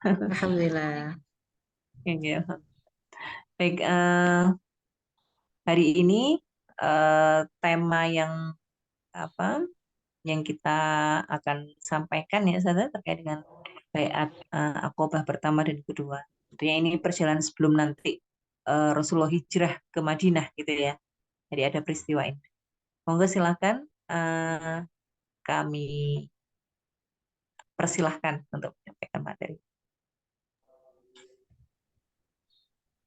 Alhamdulillah. Oke, baik, hari ini tema yang apa yang kita akan sampaikan ya Sada terkait dengan baiat Aqobah pertama dan kedua. Tentunya ini perjalanan sebelum nanti Rasulullah hijrah ke Madinah gitu ya. Jadi ada peristiwa ini. Monggo silakan, kami persilahkan untuk menyampaikan materi.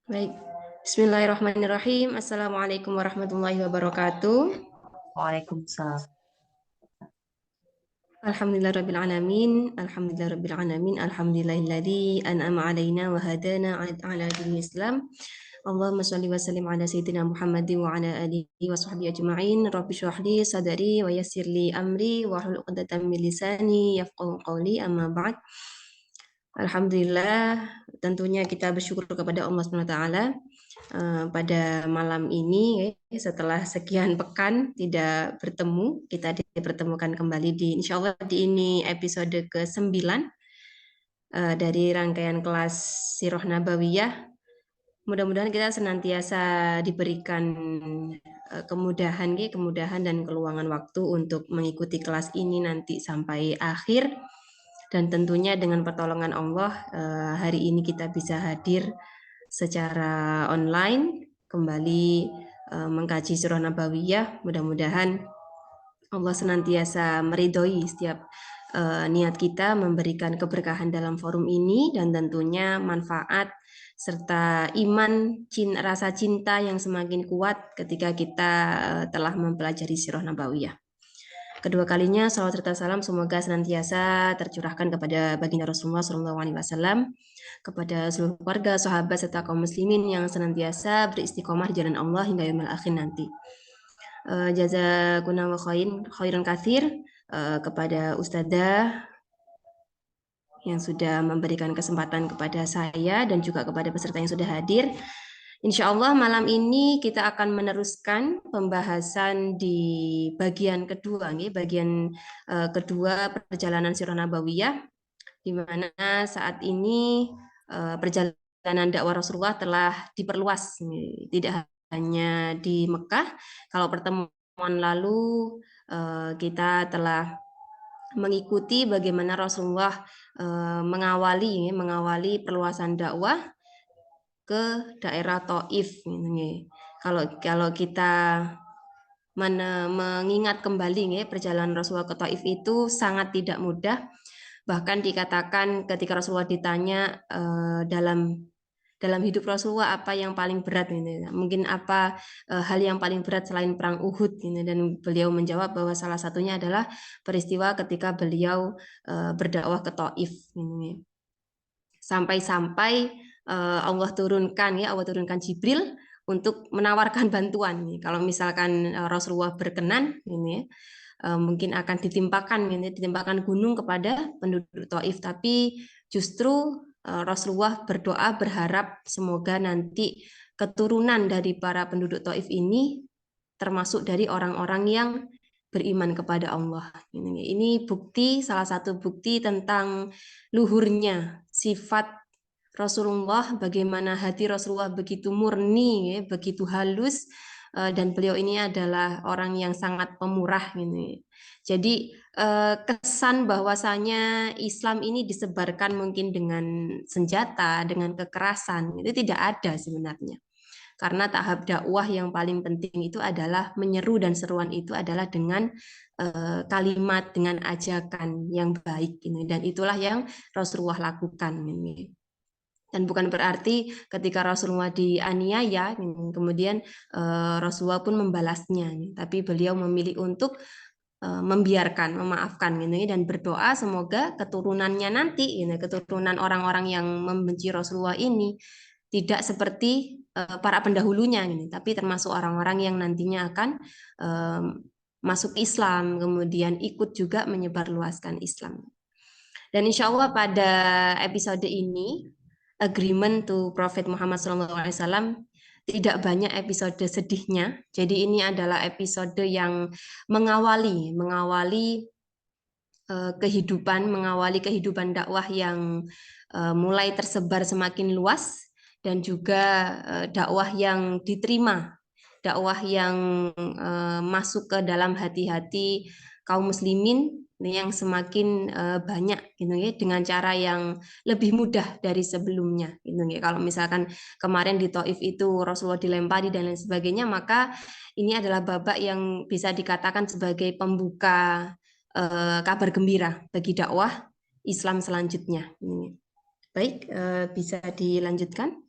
Baik. Bismillahirrahmanirrahim. Assalamualaikum warahmatullahi wabarakatuh. Waalaikumsalam. Alhamdulillahirabbil alamin. Alhamdulillahirabbil alamin. Alhamdulillahilladzi an'ama alaina wa hadana ala dinil Islam. Allahumma shalli wa sallim ala sayyidina Muhammadin wa ala alihi wa sahbihi ajma'in. Rabbi shrah li sadri wa yassir li amri wa hlul 'uqdatam min lisani yafqahu qawli. Amma ba'd. Alhamdulillah, tentunya kita bersyukur kepada Allah Subhanahu wa taala pada malam ini setelah sekian pekan tidak bertemu, kita dipertemukan kembali insya Allah di ini episode ke-9 dari rangkaian kelas Sirah Nabawiyah. Mudah-mudahan kita senantiasa diberikan kemudahan dan keluangan waktu untuk mengikuti kelas ini nanti sampai akhir. Dan tentunya dengan pertolongan Allah hari ini kita bisa hadir secara online kembali mengkaji surah Nabawiyah. Mudah-mudahan Allah senantiasa meridhoi setiap niat kita, memberikan keberkahan dalam forum ini, dan tentunya manfaat serta iman, rasa cinta yang semakin kuat ketika kita telah mempelajari sirah Nabawiyah. Kedua kalinya salawat serta salam semoga senantiasa tercurahkan kepada baginda Rasulullah SAW, kepada seluruh keluarga, sahabat serta kaum muslimin yang senantiasa beristiqomah di jalan Allah hingga yaumil akhir nanti. Jazakumullahu khairan katsir kepada Ustadzah yang sudah memberikan kesempatan kepada saya dan juga kepada peserta yang sudah hadir. Insya Allah malam ini kita akan meneruskan pembahasan di bagian kedua, bagian kedua perjalanan Sirah Nabawiyah, di mana saat ini perjalanan dakwah Rasulullah telah diperluas, tidak hanya di Mekah. Kalau pertemuan lalu kita telah mengikuti bagaimana Rasulullah mengawali perluasan dakwah ke daerah Taif. Kalau kita mengingat kembali perjalanan Rasulullah ke Taif itu sangat tidak mudah. Bahkan dikatakan ketika Rasulullah ditanya dalam hidup Rasulullah apa yang paling berat, mungkin apa hal yang paling berat selain perang Uhud, dan beliau menjawab bahwa salah satunya adalah peristiwa ketika beliau berdakwah ke Taif. Sampai-sampai Allah turunkan Jibril untuk menawarkan bantuan. Kalau misalkan Rasulullah berkenan, ini mungkin akan ditimpakan gunung kepada penduduk Taif. Tapi justru Rasulullah berdoa berharap semoga nanti keturunan dari para penduduk Taif ini termasuk dari orang-orang yang beriman kepada Allah. Ini salah satu bukti tentang luhurnya sifat Rasulullah, bagaimana hati Rasulullah begitu murni, begitu halus, dan beliau ini adalah orang yang sangat pemurah. Jadi kesan bahwasanya Islam ini disebarkan mungkin dengan senjata, dengan kekerasan, itu tidak ada sebenarnya. Karena tahap dakwah yang paling penting itu adalah menyeru, dan seruan itu adalah dengan kalimat, dengan ajakan yang baik. Dan itulah yang Rasulullah lakukan. Dan bukan berarti ketika Rasulullah dianiaya, kemudian Rasulullah pun membalasnya. Tapi beliau memilih untuk membiarkan, memaafkan, dan berdoa semoga keturunannya nanti, keturunan orang-orang yang membenci Rasulullah ini tidak seperti para pendahulunya, tapi termasuk orang-orang yang nantinya akan masuk Islam, kemudian ikut juga menyebarluaskan Islam. Dan insya Allah pada episode ini, Agreement to Prophet Muhammad SAW, tidak banyak episode sedihnya. Jadi ini adalah episode yang mengawali mengawali kehidupan dakwah yang mulai tersebar semakin luas dan juga dakwah yang diterima, dakwah yang masuk ke dalam hati-hati kaum muslimin yang semakin banyak gitu ya, dengan cara yang lebih mudah dari sebelumnya gitu ya. Kalau misalkan kemarin di Taif itu Rasulullah dilempari dan lain sebagainya, maka ini adalah babak yang bisa dikatakan sebagai pembuka kabar gembira bagi dakwah Islam selanjutnya. Baik, bisa dilanjutkan.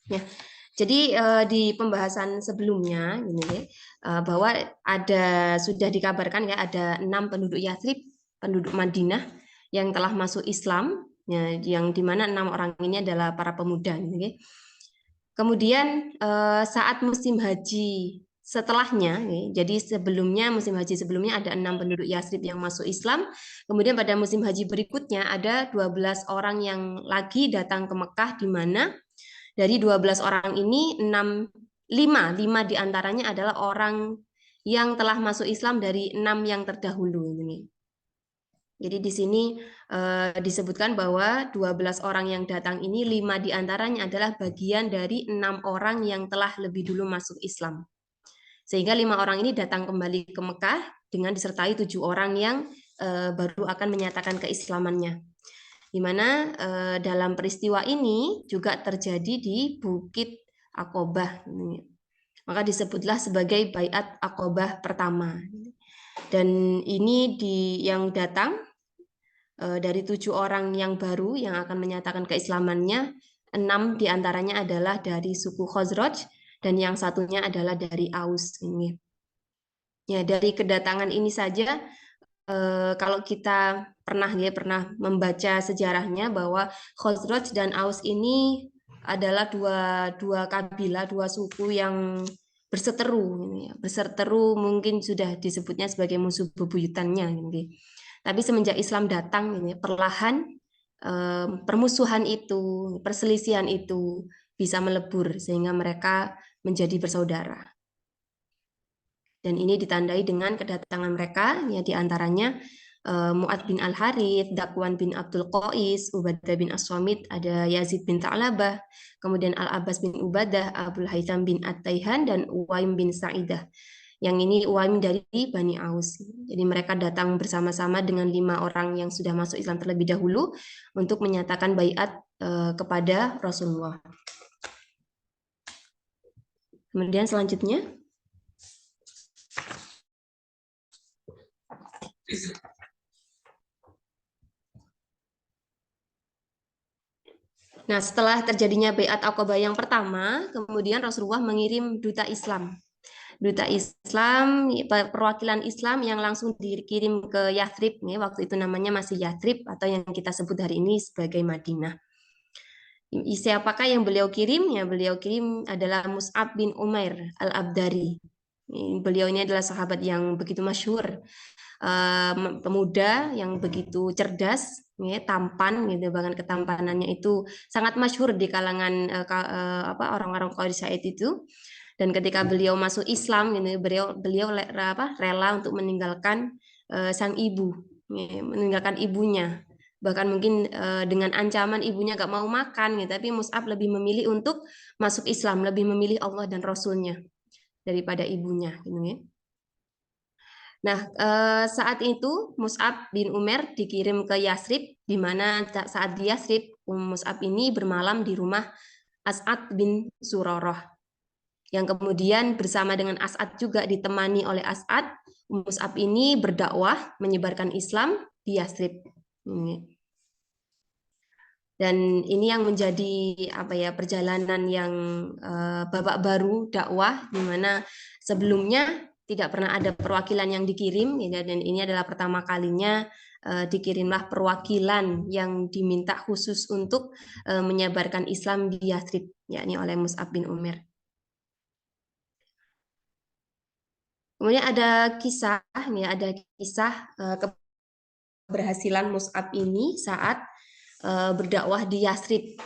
Ya, jadi di pembahasan sebelumnya ini bahwa sudah dikabarkan ya ada 6 penduduk Yathrib, penduduk Madinah yang telah masuk Islam, ya, yang dimana 6 orang ini adalah para pemuda. Gitu. Kemudian saat musim haji setelahnya, jadi sebelumnya musim haji sebelumnya ada 6 penduduk Yathrib yang masuk Islam. Kemudian pada musim haji berikutnya ada 12 orang yang lagi datang ke Mekah, di mana dari 12 orang ini 5 diantaranya adalah orang yang telah masuk Islam dari 6 yang terdahulu ini. Jadi di sini disebutkan bahwa 12 orang yang datang ini 5 diantaranya adalah bagian dari 6 orang yang telah lebih dulu masuk Islam. Sehingga 5 orang ini datang kembali ke Mekah dengan disertai 7 orang yang baru akan menyatakan keislamannya. Di mana dalam peristiwa ini juga terjadi di Bukit Aqobah. Maka disebutlah sebagai Baiat Aqobah pertama. Dan ini yang datang dari 7 orang yang baru yang akan menyatakan keislamannya, 6 diantaranya adalah dari suku Khazraj dan yang satunya adalah dari Aus. Ya, dari kedatangan ini saja, kalau kita pernah membaca sejarahnya bahwa Khazraj dan Aus ini adalah dua kabilah, dua suku yang berseteru, berseteru mungkin sudah disebutnya sebagai musuh bebuyutannya. Tapi semenjak Islam datang, perlahan permusuhan itu, perselisihan itu bisa melebur sehingga mereka menjadi bersaudara. Dan ini ditandai dengan kedatangan mereka, ya diantaranya Mu'ad bin Al-Harith, Dakwan bin Abdul Qais, Ubadah bin As-Samit, ada Yazid bin Ta'labah, kemudian Al-Abbas bin Ubadah, Abul Haytham bin At-Taihan, dan Uwaim bin Sa'idah. Yang ini Uwaim dari Bani Aus. Jadi mereka datang bersama-sama dengan 5 orang yang sudah masuk Islam terlebih dahulu untuk menyatakan baiat kepada Rasulullah. Kemudian selanjutnya, nah, setelah terjadinya Baiat Aqobah yang pertama, kemudian Rasulullah mengirim duta Islam. Duta Islam, perwakilan Islam yang langsung dikirim ke Yathrib, waktu itu namanya masih Yathrib atau yang kita sebut hari ini sebagai Madinah. Siapakah yang beliau kirim? Ya, beliau kirim adalah Mus'ab bin Umair Al-Abdari. Beliau ini adalah sahabat yang begitu masyhur, pemuda yang begitu cerdas, tampan, gitu, bahkan ketampanannya itu sangat masyhur di kalangan orang-orang Quraisy saat itu. Dan ketika beliau masuk Islam, beliau rela untuk meninggalkan sang ibu, meninggalkan ibunya. Bahkan mungkin dengan ancaman ibunya gak mau makan, tapi Mus'ab lebih memilih untuk masuk Islam, lebih memilih Allah dan Rasulnya daripada ibunya. Nah, saat itu Mus'ab bin Umair dikirim ke Yathrib, di mana saat di Yathrib, Mus'ab ini bermalam di rumah As'ad bin Suroroh, yang kemudian bersama dengan As'ad juga ditemani oleh As'ad, Mus'ab ini berdakwah menyebarkan Islam di Yathrib. Dan ini yang menjadi perjalanan yang babak baru dakwah, di mana sebelumnya tidak pernah ada perwakilan yang dikirim, dan ini adalah pertama kalinya dikirimlah perwakilan yang diminta khusus untuk menyebarkan Islam di Yathrib, yakni oleh Mus'ab bin Umair. Kemudian ada kisah keberhasilan Mus'ab ini saat berdakwah di Yathrib.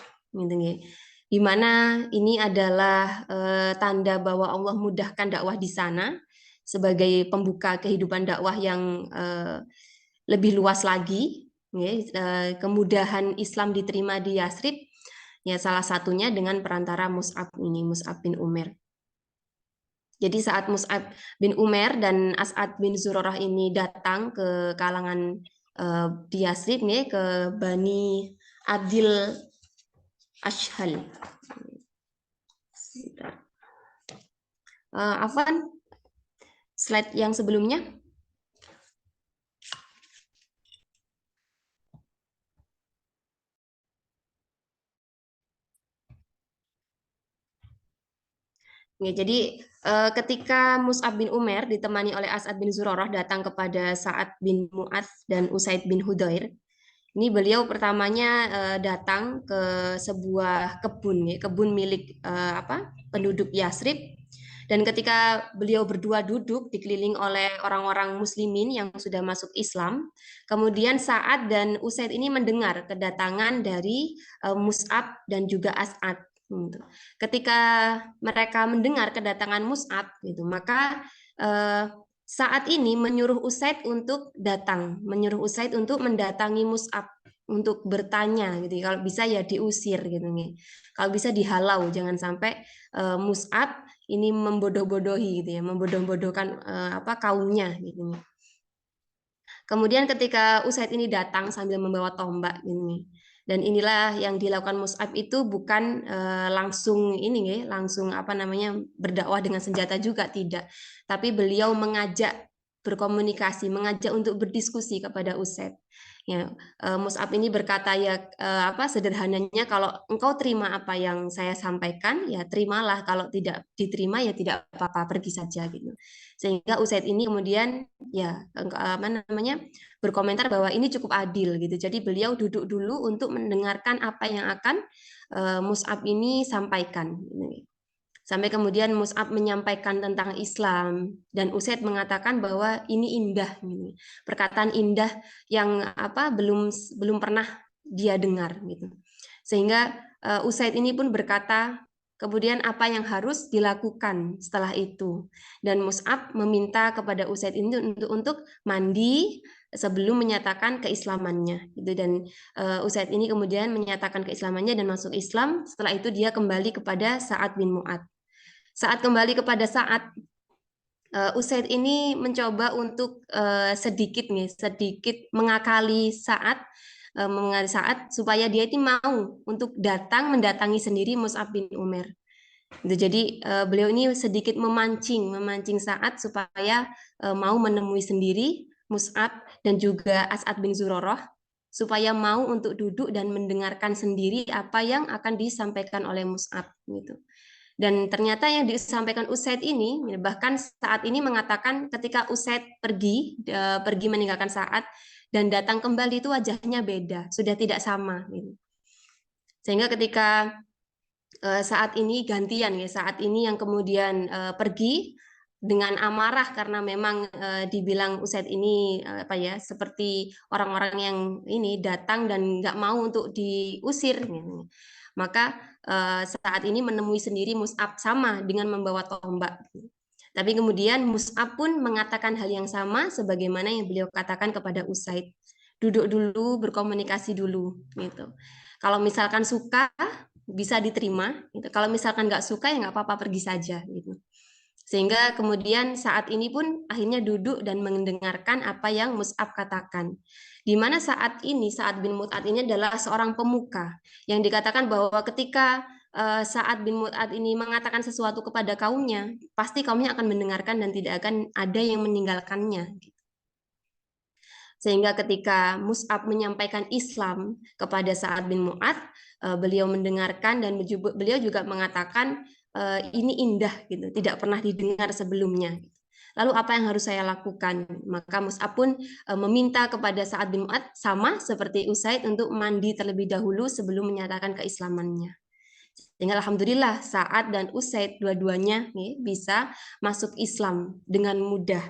di mana ini adalah tanda bahwa Allah mudahkan dakwah di sana sebagai pembuka kehidupan dakwah yang lebih luas lagi. Ya, kemudahan Islam diterima di Yasrib, ya salah satunya dengan perantara Mus'ab ini, Mus'ab bin Umair. Jadi saat Mus'ab bin Umair dan As'ad bin Zurarah ini datang ke kalangan di Yasrib nih, ke Bani Adil Ashhal. Afwan, slide yang sebelumnya. Ya, jadi ketika Mus'ab bin Umair ditemani oleh As'ad bin Zurarah datang kepada Sa'ad bin Mu'adz dan Usaid bin Hudair, ini beliau pertamanya datang ke sebuah kebun, ya, kebun milik penduduk Yasrib. Dan ketika beliau berdua duduk dikeliling oleh orang-orang muslimin yang sudah masuk Islam, kemudian Sa'ad dan Usaid ini mendengar kedatangan dari Mus'ab dan juga As'ad. Gitu. Ketika mereka mendengar kedatangan Mus'ab, gitu, maka saat ini menyuruh Usaid untuk datang, menyuruh Usaid untuk mendatangi Mus'ab untuk bertanya, gitu. Kalau bisa ya diusir, gitu nih. Kalau bisa dihalau, jangan sampai Mus'ab ini membodoh-bodohi, gitu ya, membodoh-bodohkan kaumnya, gitu. Kemudian ketika Usaid ini datang sambil membawa tombak, gitu. Dan inilah yang dilakukan Mus'ab itu bukan langsung ini, langsung berdakwah dengan senjata juga tidak, tapi beliau mengajak berkomunikasi, mengajak untuk berdiskusi kepada Usaid. Ya, Mus'ab ini berkata ya sederhananya, kalau engkau terima apa yang saya sampaikan ya terimalah, kalau tidak diterima ya tidak apa-apa, pergi saja gitu. Sehingga Usaid ini kemudian ya berkomentar bahwa ini cukup adil gitu. Jadi beliau duduk dulu untuk mendengarkan apa yang akan Mus'ab ini sampaikan. Sampai kemudian Mus'ab menyampaikan tentang Islam dan Usaid mengatakan bahwa ini indah, perkataan indah yang belum pernah dia dengar gitu. Sehingga Usaid ini pun berkata kemudian apa yang harus dilakukan setelah itu, dan Mus'ab meminta kepada Usaid ini untuk mandi sebelum menyatakan keislamannya gitu. Dan Usaid ini kemudian menyatakan keislamannya dan masuk Islam. Setelah itu dia kembali kepada Sa'ad bin Mu'adz. Saat kembali kepada Sa'ad, Usaid ini mencoba untuk sedikit mengakali Sa'ad, supaya dia itu mau untuk datang mendatangi sendiri Mus'ab bin Umair. Jadi beliau ini sedikit memancing Sa'ad supaya mau menemui sendiri Mus'ab dan juga As'ad bin Zurarah, supaya mau untuk duduk dan mendengarkan sendiri apa yang akan disampaikan oleh Mus'ab gitu. Dan ternyata yang disampaikan Usaid ini, bahkan saat ini mengatakan ketika Usaid pergi meninggalkan Sa'ad dan datang kembali itu wajahnya beda, sudah tidak sama. Gitu. Sehingga ketika saat ini gantian, ya, saat ini yang kemudian pergi dengan amarah karena memang dibilang Usaid ini seperti orang-orang yang ini datang dan nggak mau untuk diusir. Gitu. Maka saat ini menemui sendiri Mus'ab sama dengan membawa tombak. Tapi kemudian Mus'ab pun mengatakan hal yang sama sebagaimana yang beliau katakan kepada Usaid. Duduk dulu, berkomunikasi dulu. Gitu. Kalau misalkan suka, bisa diterima. Gitu. Kalau misalkan nggak suka, ya nggak apa-apa, pergi saja. Gitu. Sehingga kemudian saat ini pun akhirnya duduk dan mendengarkan apa yang Mus'ab katakan. Di mana saat ini Sa'ad bin Mu'adz ini adalah seorang pemuka yang dikatakan bahwa ketika Sa'ad bin Mu'adz ini mengatakan sesuatu kepada kaumnya, pasti kaumnya akan mendengarkan dan tidak akan ada yang meninggalkannya. Sehingga ketika Mus'ab menyampaikan Islam kepada Sa'ad bin Mu'adz, beliau mendengarkan dan beliau juga mengatakan ini indah gitu, tidak pernah didengar sebelumnya. Lalu apa yang harus saya lakukan? Maka Mus'ab pun meminta kepada Sa'ad bin Mu'adz sama seperti Usaid untuk mandi terlebih dahulu sebelum menyatakan keislamannya. Sehingga alhamdulillah Sa'ad dan Usaid dua-duanya bisa masuk Islam dengan mudah,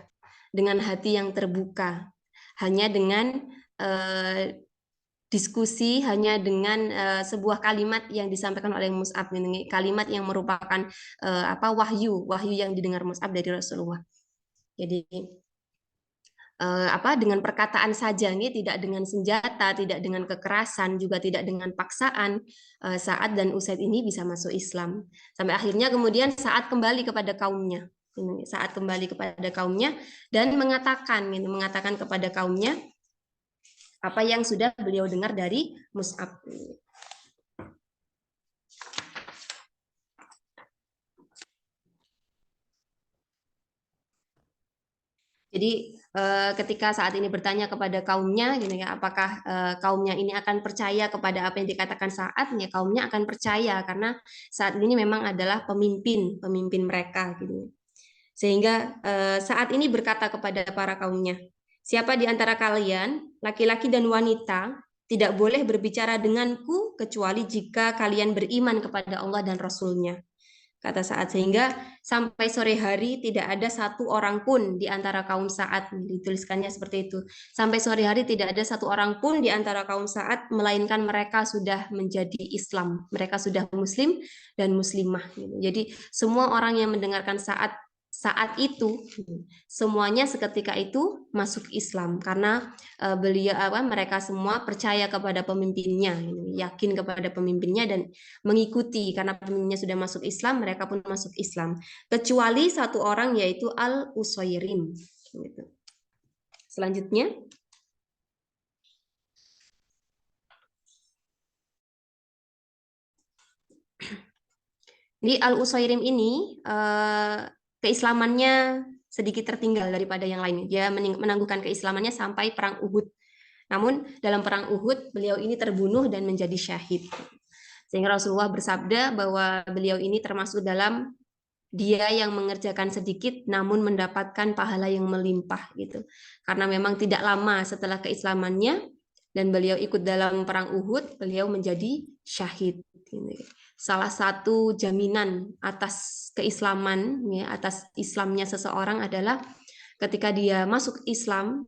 dengan hati yang terbuka, hanya dengan diskusi hanya dengan sebuah kalimat yang disampaikan oleh Mus'ab, kalimat yang merupakan wahyu yang didengar Mus'ab dari Rasulullah. Jadi dengan perkataan saja nih, tidak dengan senjata, tidak dengan kekerasan, juga tidak dengan paksaan, Sa'ad dan Usaid ini bisa masuk Islam. Sampai akhirnya kemudian Sa'ad kembali kepada kaumnya. Saat kembali kepada kaumnya dan mengatakan kepada kaumnya apa yang sudah beliau dengar dari Mus'ab. Jadi ketika saat ini bertanya kepada kaumnya, apakah kaumnya ini akan percaya kepada apa yang dikatakan Sa'ad? Ya, kaumnya akan percaya karena saat ini memang adalah pemimpin mereka, gitu. Sehingga saat ini berkata kepada para kaumnya, siapa di antara kalian, laki-laki dan wanita, tidak boleh berbicara denganku kecuali jika kalian beriman kepada Allah dan Rasul-Nya. Kata Sa'ad, sehingga sampai sore hari tidak ada satu orang pun di antara kaum Sa'ad, dituliskannya seperti itu. Sampai sore hari tidak ada satu orang pun di antara kaum Sa'ad, melainkan mereka sudah menjadi Islam. Mereka sudah Muslim dan Muslimah. Jadi semua orang yang mendengarkan saat itu semuanya seketika itu masuk Islam karena mereka semua percaya kepada pemimpinnya, yakin kepada pemimpinnya dan mengikuti karena pemimpinnya sudah masuk Islam, mereka pun masuk Islam. Kecuali satu orang yaitu Al-Usairim. Gitu. Selanjutnya. Di Al-Usairim ini keislamannya sedikit tertinggal daripada yang lain. Dia menangguhkan keislamannya sampai perang Uhud. Namun dalam perang Uhud beliau ini terbunuh dan menjadi syahid. Sehingga Rasulullah bersabda bahwa beliau ini termasuk dalam dia yang mengerjakan sedikit namun mendapatkan pahala yang melimpah gitu. Karena memang tidak lama setelah keislamannya dan beliau ikut dalam perang Uhud, beliau menjadi syahid. Salah satu jaminan atas keislaman, atas Islamnya seseorang adalah ketika dia masuk Islam,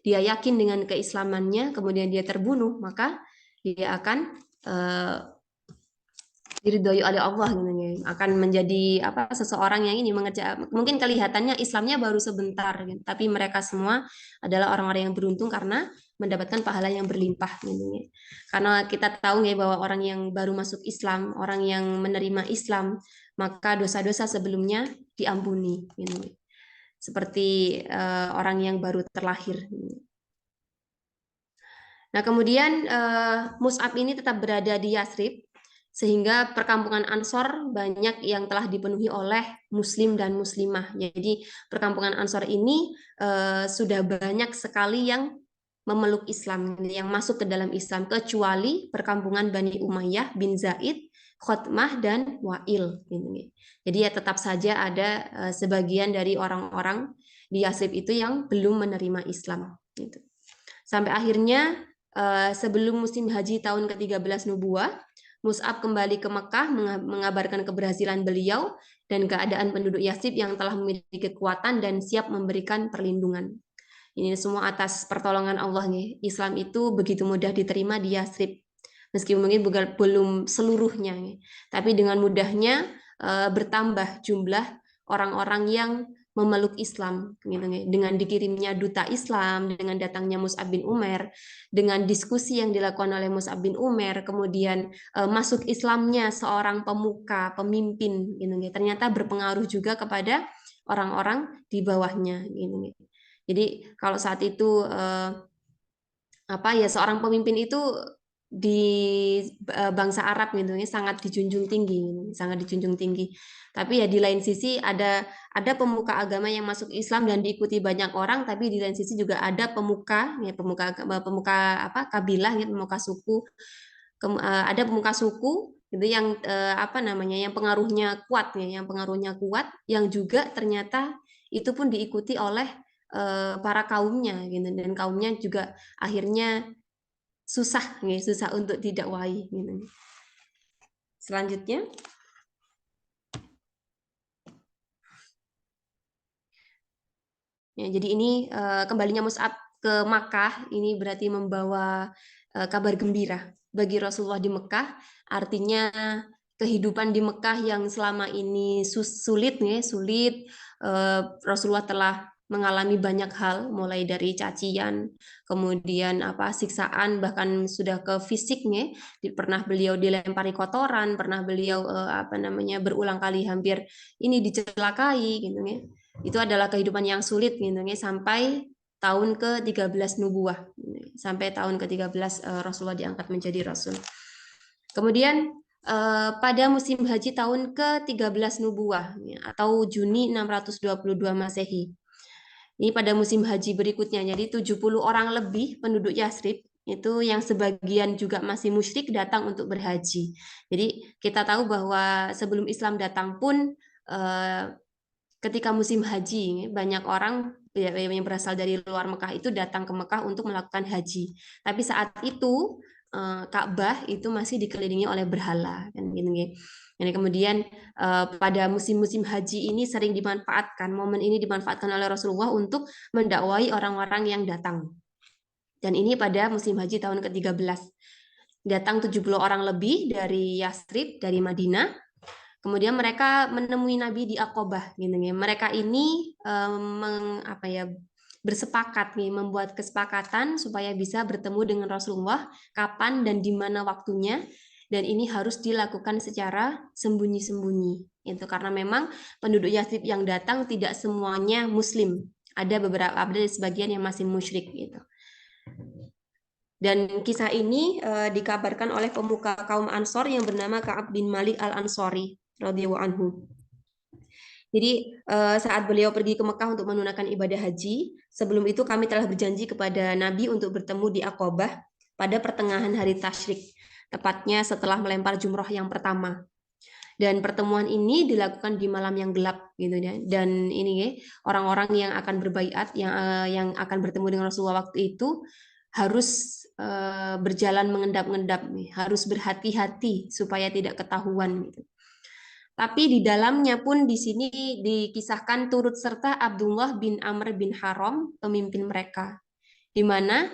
dia yakin dengan keislamannya, kemudian dia terbunuh, maka dia akan diridhoi oleh Allah, akan menjadi seseorang yang ini mungkin kelihatannya Islamnya baru sebentar, tapi mereka semua adalah orang-orang yang beruntung karena mendapatkan pahala yang berlimpah. Karena kita tahu bahwa orang yang baru masuk Islam, orang yang menerima Islam, maka dosa-dosa sebelumnya diampuni, seperti orang yang baru terlahir. Nah, kemudian Mus'ab ini tetap berada di Yathrib, sehingga perkampungan Ansor banyak yang telah dipenuhi oleh Muslim dan Muslimah. Jadi perkampungan Ansor ini sudah banyak sekali yang memeluk Islam, yang masuk ke dalam Islam, kecuali perkampungan Bani Umayyah bin Zaid, Khotmah, dan Wa'il. Jadi ya tetap saja ada sebagian dari orang-orang di Yathrib itu yang belum menerima Islam. Sampai akhirnya sebelum musim haji tahun ke-13 Nubuah, Mus'ab kembali ke Mekah mengabarkan keberhasilan beliau dan keadaan penduduk Yathrib yang telah memiliki kekuatan dan siap memberikan perlindungan. Ini semua atas pertolongan Allah nih. Islam itu begitu mudah diterima di Yathrib. Meskipun mungkin belum seluruhnya, nih. Tapi dengan mudahnya bertambah jumlah orang-orang yang memeluk Islam, gitu, dengan dikirimnya duta Islam, dengan datangnya Mus'ab bin Umair, dengan diskusi yang dilakukan oleh Mus'ab bin Umair, kemudian masuk Islamnya seorang pemuka, pemimpin, gitu, ternyata berpengaruh juga kepada orang-orang di bawahnya, gitu. Jadi kalau saat itu seorang pemimpin itu di bangsa Arab gitu ya sangat dijunjung tinggi, sangat dijunjung tinggi. Tapi ya di lain sisi ada pemuka agama yang masuk Islam dan diikuti banyak orang, tapi di lain sisi juga ada pemuka kabilah ya, pemuka suku, ada pemuka suku gitu yang yang pengaruhnya kuat ya, yang juga ternyata itu pun diikuti oleh para kaumnya gitu, dan kaumnya juga akhirnya susah untuk didakwai gitu. Selanjutnya ya, jadi ini kembalinya Mus'ab ke Makkah ini berarti membawa kabar gembira bagi Rasulullah di Mekah. Artinya kehidupan di Mekah yang selama ini sulit nih, sulit. Rasulullah telah mengalami banyak hal, mulai dari cacian, kemudian siksaan, bahkan sudah ke fisiknya. Pernah beliau dilempari kotoran, pernah beliau berulang kali hampir ini dicelakai gitu ya. Itu adalah kehidupan yang sulit gitu ya, sampai tahun ke-13 nubuah, sampai tahun ke-13 Rasulullah diangkat menjadi rasul. Kemudian pada musim haji tahun ke-13 nubuah atau Juni 622 Masehi. Ini pada musim haji berikutnya, jadi 70 orang lebih penduduk Yasrib itu yang sebagian juga masih musyrik datang untuk berhaji. Jadi kita tahu bahwa sebelum Islam datang pun ketika musim haji banyak orang yang berasal dari luar Mekah itu datang ke Mekah untuk melakukan haji. Tapi saat itu Ka'bah itu masih dikelilingi oleh berhala kan gitu. Jadi kemudian pada musim-musim haji ini sering dimanfaatkan, momen ini dimanfaatkan oleh Rasulullah untuk mendakwai orang-orang yang datang. Dan ini pada musim haji tahun ke-13. Datang 70 orang lebih dari Yasrib, dari Madinah. Kemudian mereka menemui Nabi di Aqobah gitu ya. Mereka ini bersepakat nih, membuat kesepakatan supaya bisa bertemu dengan Rasulullah kapan dan di mana waktunya, dan ini harus dilakukan secara sembunyi-sembunyi. Itu karena memang penduduk Yathrib yang datang tidak semuanya muslim. Ada sebagian yang masih musyrik gitu. Dan kisah ini dikabarkan oleh pemuka kaum Ansor yang bernama Ka'ab bin Malik al-Ansori radhiyallahu anhu. Jadi saat beliau pergi ke Mekah untuk menunaikan ibadah haji, sebelum itu kami telah berjanji kepada Nabi untuk bertemu di Aqobah pada pertengahan hari Tasyrik, tepatnya setelah melempar jumroh yang pertama. Dan pertemuan ini dilakukan di malam yang gelap gitu ya. Dan ini orang-orang yang akan berbaiat, yang akan bertemu dengan Rasulullah waktu itu harus berjalan mengendap-endap nih, harus berhati-hati supaya tidak ketahuan gitu. Tapi di dalamnya pun di sini dikisahkan turut serta Abdullah bin Amr bin Haram, pemimpin mereka, di mana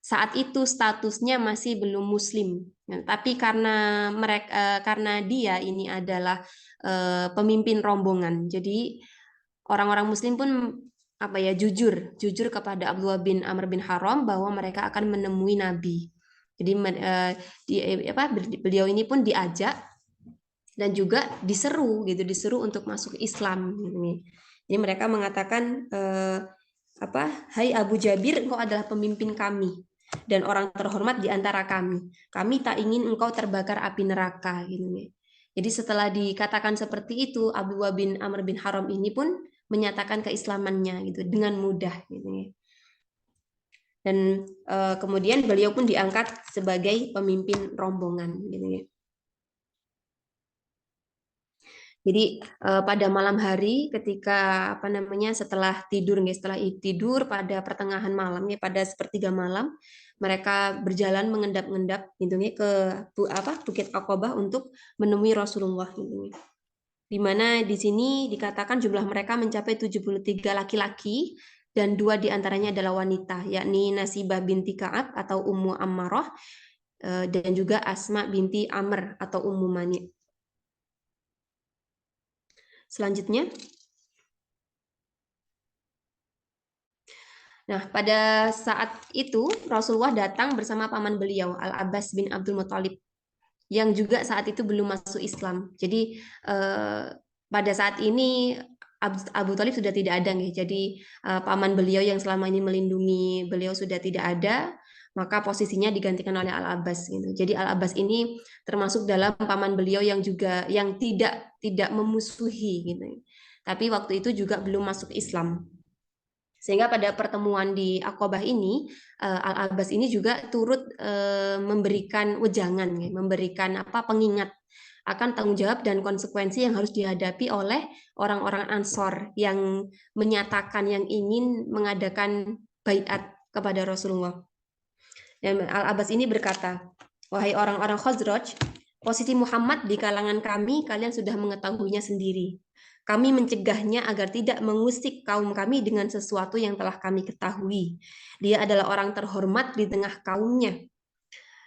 saat itu statusnya masih belum muslim. Nah, tapi karena dia ini adalah pemimpin rombongan, jadi orang-orang muslim pun jujur kepada Abdullah bin Amr bin Haram bahwa mereka akan menemui Nabi. Jadi beliau ini pun diajak dan juga diseru untuk masuk Islam gitu. Jadi mereka mengatakan hai Abu Jabir, engkau adalah pemimpin kami dan orang terhormat di antara kami. Kami tak ingin engkau terbakar api neraka gitu. Jadi setelah dikatakan seperti itu, Abdullah bin Amr bin Haram ini pun menyatakan keislamannya gitu dengan mudah gitu. Dan kemudian beliau pun diangkat sebagai pemimpin rombongan gitu. Jadi pada malam hari ketika setelah tidur pada pertengahan malam ya, pada sepertiga malam mereka berjalan mengendap-endap gitu ya ke Bukit Aqobah untuk menemui Rasulullah gitu. Di mana di sini dikatakan jumlah mereka mencapai 73 laki-laki dan 2 diantaranya adalah wanita, yakni Nasibah binti Ka'ab atau Ummu Ammarah dan juga Asma binti Amr atau Ummu Mani'. Selanjutnya, nah pada saat itu Rasulullah datang bersama paman beliau Al-Abbas bin Abdul Muthalib yang juga saat itu belum masuk Islam. Jadi pada saat ini Abu Thalib sudah tidak ada nih. Jadi paman beliau yang selama ini melindungi beliau sudah tidak ada, maka posisinya digantikan oleh Al-Abbas gitu. Jadi Al-Abbas ini termasuk dalam paman beliau yang tidak memusuhi gitu. Tapi waktu itu juga belum masuk Islam. Sehingga pada pertemuan di Aqobah ini Al-Abbas ini juga turut memberikan wejangan, memberikan pengingat akan tanggung jawab dan konsekuensi yang harus dihadapi oleh orang-orang Ansor yang menyatakan yang ingin mengadakan baiat kepada Rasulullah. Dan Al-Abbas ini berkata, wahai orang-orang Khazraj, posisi Muhammad di kalangan kami kalian sudah mengetahuinya sendiri. Kami mencegahnya agar tidak mengusik kaum kami dengan sesuatu yang telah kami ketahui. Dia adalah orang terhormat di tengah kaumnya.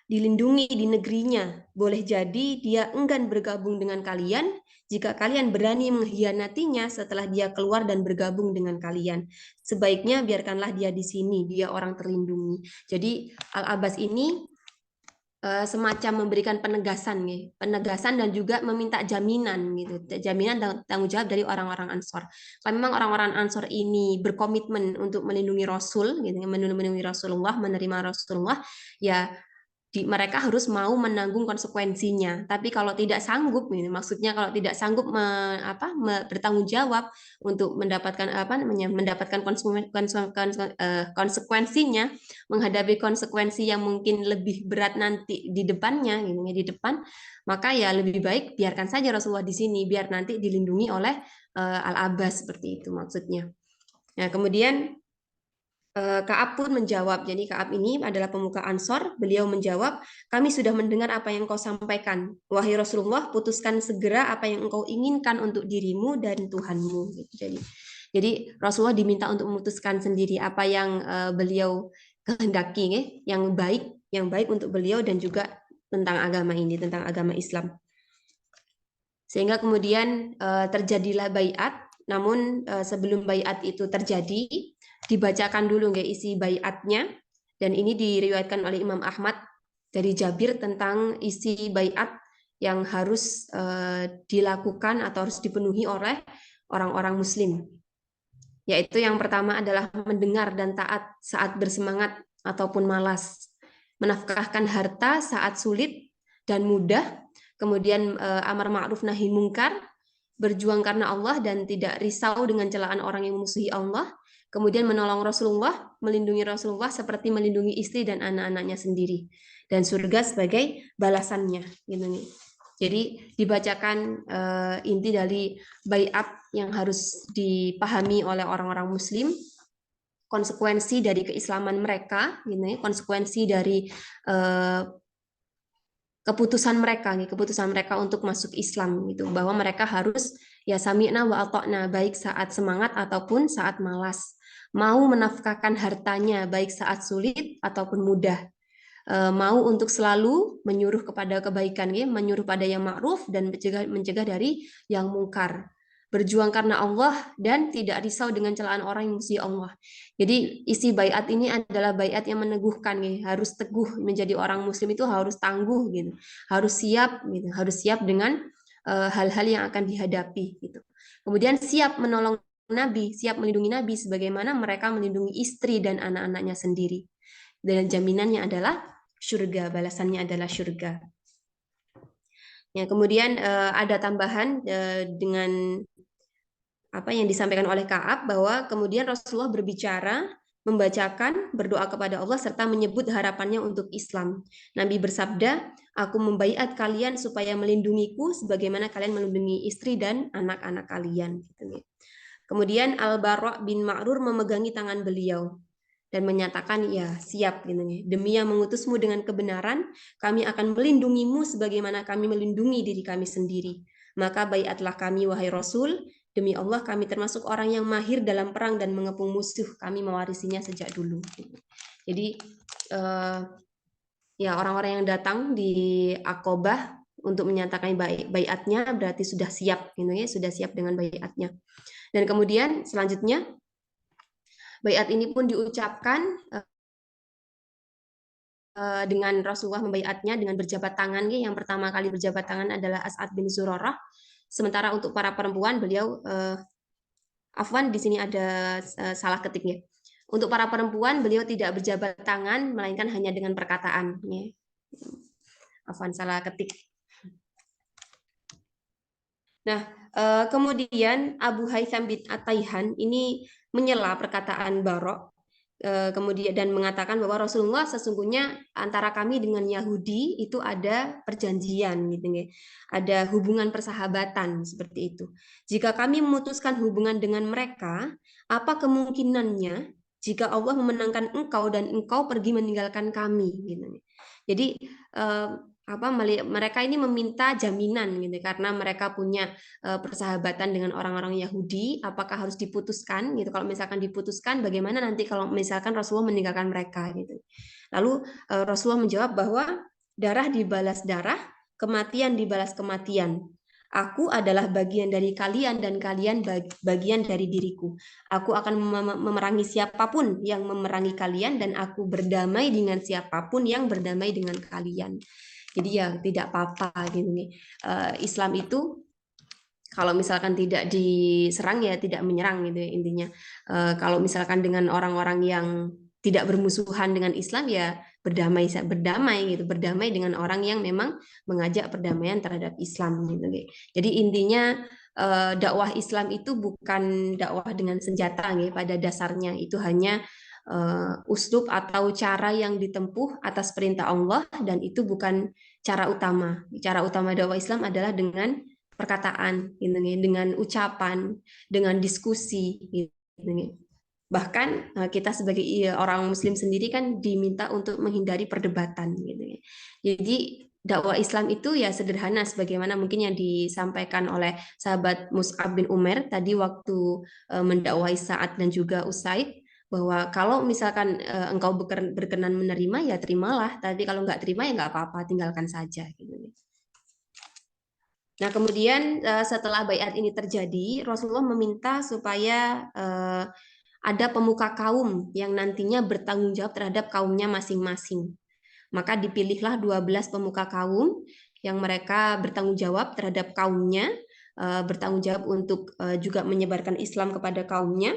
dilindungi di negerinya. Boleh jadi dia enggan bergabung dengan kalian jika kalian berani mengkhianatinya setelah dia keluar dan bergabung dengan kalian. Sebaiknya biarkanlah dia di sini, dia orang terlindungi. Jadi Al-Abbas ini semacam memberikan penegasan nih, penegasan dan juga meminta jaminan gitu, jaminan dan tanggung jawab dari orang-orang Ansor. Kalau memang orang-orang Ansor ini berkomitmen untuk melindungi Rasul, gitu, melindungi Rasulullah, menerima Rasulullah, ya mereka harus mau menanggung konsekuensinya. Tapi kalau tidak sanggup, maksudnya kalau tidak sanggup bertanggung jawab untuk mendapatkan mendapatkan konsekuensinya, menghadapi konsekuensi yang mungkin lebih berat nanti di depannya, di depan, maka ya lebih baik biarkan saja Rasulullah di sini, biar nanti dilindungi oleh Al-Abbas, seperti itu maksudnya. Nah, kemudian Ka'ab pun menjawab. Jadi Ka'ab ini adalah pemuka Ansor. Beliau menjawab, kami sudah mendengar apa yang kau sampaikan. Wahai Rasulullah, putuskan segera apa yang engkau inginkan untuk dirimu dan Tuhanmu. Jadi Rasulullah diminta untuk memutuskan sendiri apa yang beliau kehendaki, yang baik untuk beliau dan juga tentang agama ini, tentang agama Islam. Sehingga kemudian terjadilah baiat. Namun sebelum baiat itu terjadi, dibacakan dulu nggak isi baiatnya, dan ini diriwayatkan oleh Imam Ahmad dari Jabir tentang isi baiat yang harus dilakukan atau harus dipenuhi oleh orang-orang Muslim. Yaitu yang pertama adalah mendengar dan taat saat bersemangat ataupun malas, menafkahkan harta saat sulit dan mudah, kemudian amar ma'ruf nahi mungkar, berjuang karena Allah dan tidak risau dengan celaan orang yang memusuhi Allah, kemudian menolong Rasulullah, melindungi Rasulullah seperti melindungi istri dan anak-anaknya sendiri, dan surga sebagai balasannya, gitu nih. Jadi dibacakan inti dari baiat yang harus dipahami oleh orang-orang Muslim, konsekuensi dari keislaman mereka, gitu ya, konsekuensi dari keputusan mereka untuk masuk Islam, gitu, bahwa mereka harus ya sami'na wa ata'na, baik saat semangat ataupun saat malas, mau menafkahkan hartanya baik saat sulit ataupun mudah, mau untuk selalu menyuruh kepada kebaikan, ya, menyuruh pada yang ma'ruf dan mencegah dari yang mungkar, berjuang karena Allah dan tidak risau dengan celaan orang yang musuhi Allah. Jadi isi baiat ini adalah baiat yang meneguhkan, ya, harus teguh menjadi orang Muslim itu harus tangguh, gitu, harus siap, gitu, harus siap dengan hal-hal yang akan dihadapi, gitu. Kemudian siap menolong Nabi, siap melindungi Nabi sebagaimana mereka melindungi istri dan anak-anaknya sendiri. Dan jaminannya adalah surga, balasannya adalah surga. Ya, kemudian ada tambahan dengan apa yang disampaikan oleh Ka'ab, bahwa kemudian Rasulullah berbicara, membacakan, berdoa kepada Allah serta menyebut harapannya untuk Islam. Nabi bersabda, aku membaiat kalian supaya melindungiku sebagaimana kalian melindungi istri dan anak-anak kalian. Kemudian Al-Bara' bin Ma'rur memegangi tangan beliau dan menyatakan, ya siap, gitu, demi yang mengutusmu dengan kebenaran, kami akan melindungimu sebagaimana kami melindungi diri kami sendiri. Maka baiatlah kami, wahai Rasul, demi Allah kami termasuk orang yang mahir dalam perang dan mengepung musuh, kami mewarisinya sejak dulu. Jadi ya orang-orang yang datang di Aqobah untuk menyatakan baiatnya berarti sudah siap, gitu ya, sudah siap dengan baiatnya. Dan kemudian selanjutnya baiat ini pun diucapkan dengan Rasulullah membaiatnya dengan berjabat tangan. Yang pertama kali berjabat tangan adalah As'ad bin Zurarah. Sementara untuk para perempuan beliau afwan di sini ada salah ketiknya. Untuk para perempuan beliau tidak berjabat tangan melainkan hanya dengan perkataan. Afwan salah ketik. Nah, kemudian Abu Haytham bin At-Taihan ini menyela perkataan Bara', kemudian dan mengatakan bahwa Rasulullah sesungguhnya antara kami dengan Yahudi itu ada perjanjian, gitu ya, ada hubungan persahabatan seperti itu. Jika kami memutuskan hubungan dengan mereka, apa kemungkinannya jika Allah memenangkan engkau dan engkau pergi meninggalkan kami, gitu. Jadi mereka ini meminta jaminan, gitu, karena mereka punya persahabatan dengan orang-orang Yahudi, apakah harus diputuskan, gitu. Kalau misalkan diputuskan, bagaimana nanti kalau misalkan Rasulullah meninggalkan mereka, gitu. Lalu Rasulullah menjawab bahwa darah dibalas darah, kematian dibalas kematian. Aku adalah bagian dari kalian dan kalian bagian dari diriku. Aku akan memerangi siapapun yang memerangi kalian dan aku berdamai dengan siapapun yang berdamai dengan kalian. Jadi ya tidak apa-apa gitu nih. Islam itu kalau misalkan tidak diserang ya tidak menyerang gitu ya intinya. Kalau misalkan dengan orang-orang yang tidak bermusuhan dengan Islam ya berdamai gitu, berdamai dengan orang yang memang mengajak perdamaian terhadap Islam gitu. Jadi intinya dakwah Islam itu bukan dakwah dengan senjata gitu, pada dasarnya itu hanya uslub atau cara yang ditempuh atas perintah Allah dan itu bukan cara utama. Cara utama dakwah Islam adalah dengan perkataan gitu, dengan ucapan, dengan diskusi gitu. Bahkan kita sebagai orang muslim sendiri kan diminta untuk menghindari perdebatan gitu. Jadi dakwah Islam itu ya sederhana sebagaimana mungkin yang disampaikan oleh sahabat Mus'ab bin Umair tadi waktu mendakwahi Sa'ad dan juga Usaid, bahwa kalau misalkan engkau berkenan menerima ya terimalah, tapi kalau nggak terima ya nggak apa-apa, tinggalkan saja gitu. Nah, kemudian setelah baiat ini terjadi, Rasulullah meminta supaya ada pemuka kaum yang nantinya bertanggung jawab terhadap kaumnya masing-masing. Maka dipilihlah 12 pemuka kaum yang mereka bertanggung jawab terhadap kaumnya, bertanggung jawab untuk juga menyebarkan Islam kepada kaumnya,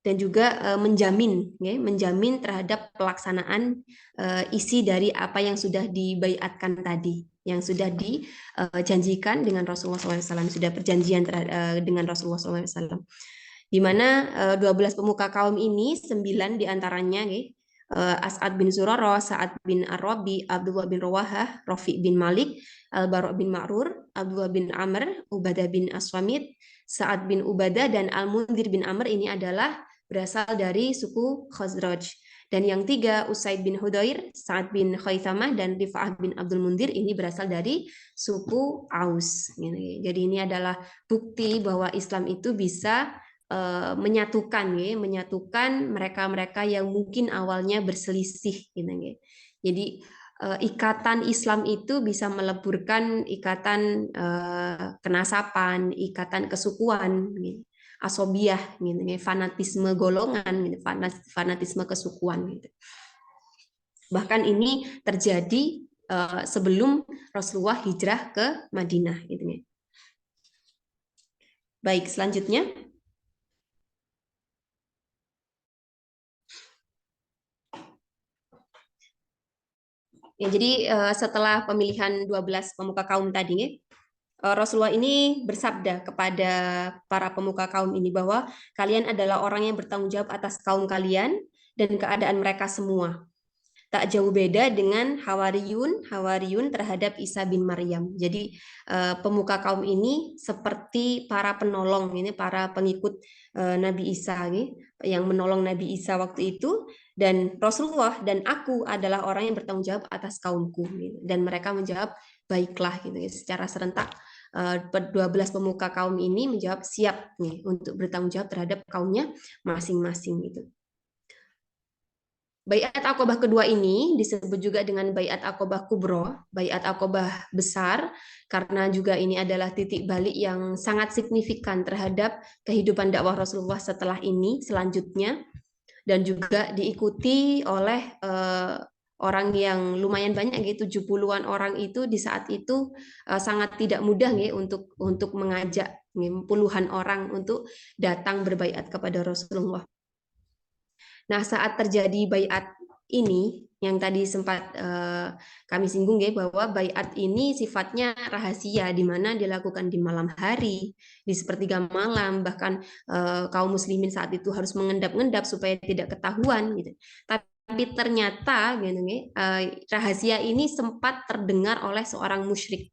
dan juga menjamin terhadap pelaksanaan isi dari apa yang sudah dibaiatkan tadi, yang sudah dijanjikan dengan Rasulullah SAW, sudah perjanjian dengan Rasulullah SAW. Di mana 12 pemuka kaum ini, 9 diantaranya As'ad bin Zurarah, Sa'ad bin Ar-Rabi, Abdullah bin Rawahah, Rafi bin Malik, Al-Bara' bin Ma'rur, Abdullah bin Amr, Ubadah bin Aswamit, Sa'ad bin Ubadah, dan Al-Mundhir bin Amr ini adalah berasal dari suku Khazraj. Dan yang tiga, Usaid bin Hudair, Sa'ad bin Khaythamah, dan Rifa'ah bin Abdul Mundhir ini berasal dari suku Aus. Jadi ini adalah bukti bahwa Islam itu bisa menyatukan mereka-mereka yang mungkin awalnya berselisih gitu. Jadi ikatan Islam itu bisa meleburkan ikatan kenasapan, ikatan kesukuan gitu. Asobiah gitu, fanatisme golongan gitu, fanatisme kesukuan gitu. Bahkan ini terjadi sebelum Rasulullah hijrah ke Madinah gitu. Baik, selanjutnya. Ya, jadi setelah pemilihan 12 pemuka kaum tadi, Rasulullah ini bersabda kepada para pemuka kaum ini bahwa kalian adalah orang yang bertanggung jawab atas kaum kalian dan keadaan mereka semua. Tak jauh beda dengan Hawariyun terhadap Isa bin Maryam. Jadi pemuka kaum ini seperti para penolong, ini para pengikut Nabi Isa yang menolong Nabi Isa waktu itu, dan Rasulullah dan aku adalah orang yang bertanggung jawab atas kaumku dan mereka menjawab baiklah gitu secara serentak. 12 pemuka kaum ini menjawab siap nih untuk bertanggung jawab terhadap kaumnya masing-masing gitu. Baiat Aqobah kedua ini disebut juga dengan Baiat Aqobah Kubro, Baiat Aqobah besar, karena juga ini adalah titik balik yang sangat signifikan terhadap kehidupan dakwah Rasulullah setelah ini, selanjutnya, dan juga diikuti oleh orang yang lumayan banyak gitu, 70-an orang itu di saat itu sangat tidak mudah untuk mengajak puluhan orang untuk datang berbaiat kepada Rasulullah. Nah, saat terjadi baiat ini yang tadi sempat kami singgung bahwa baiat ini sifatnya rahasia, di mana dilakukan di malam hari, di sepertiga malam, bahkan kaum muslimin saat itu harus mengendap-endap supaya tidak ketahuan gitu. Tapi ternyata rahasia ini sempat terdengar oleh seorang musyrik.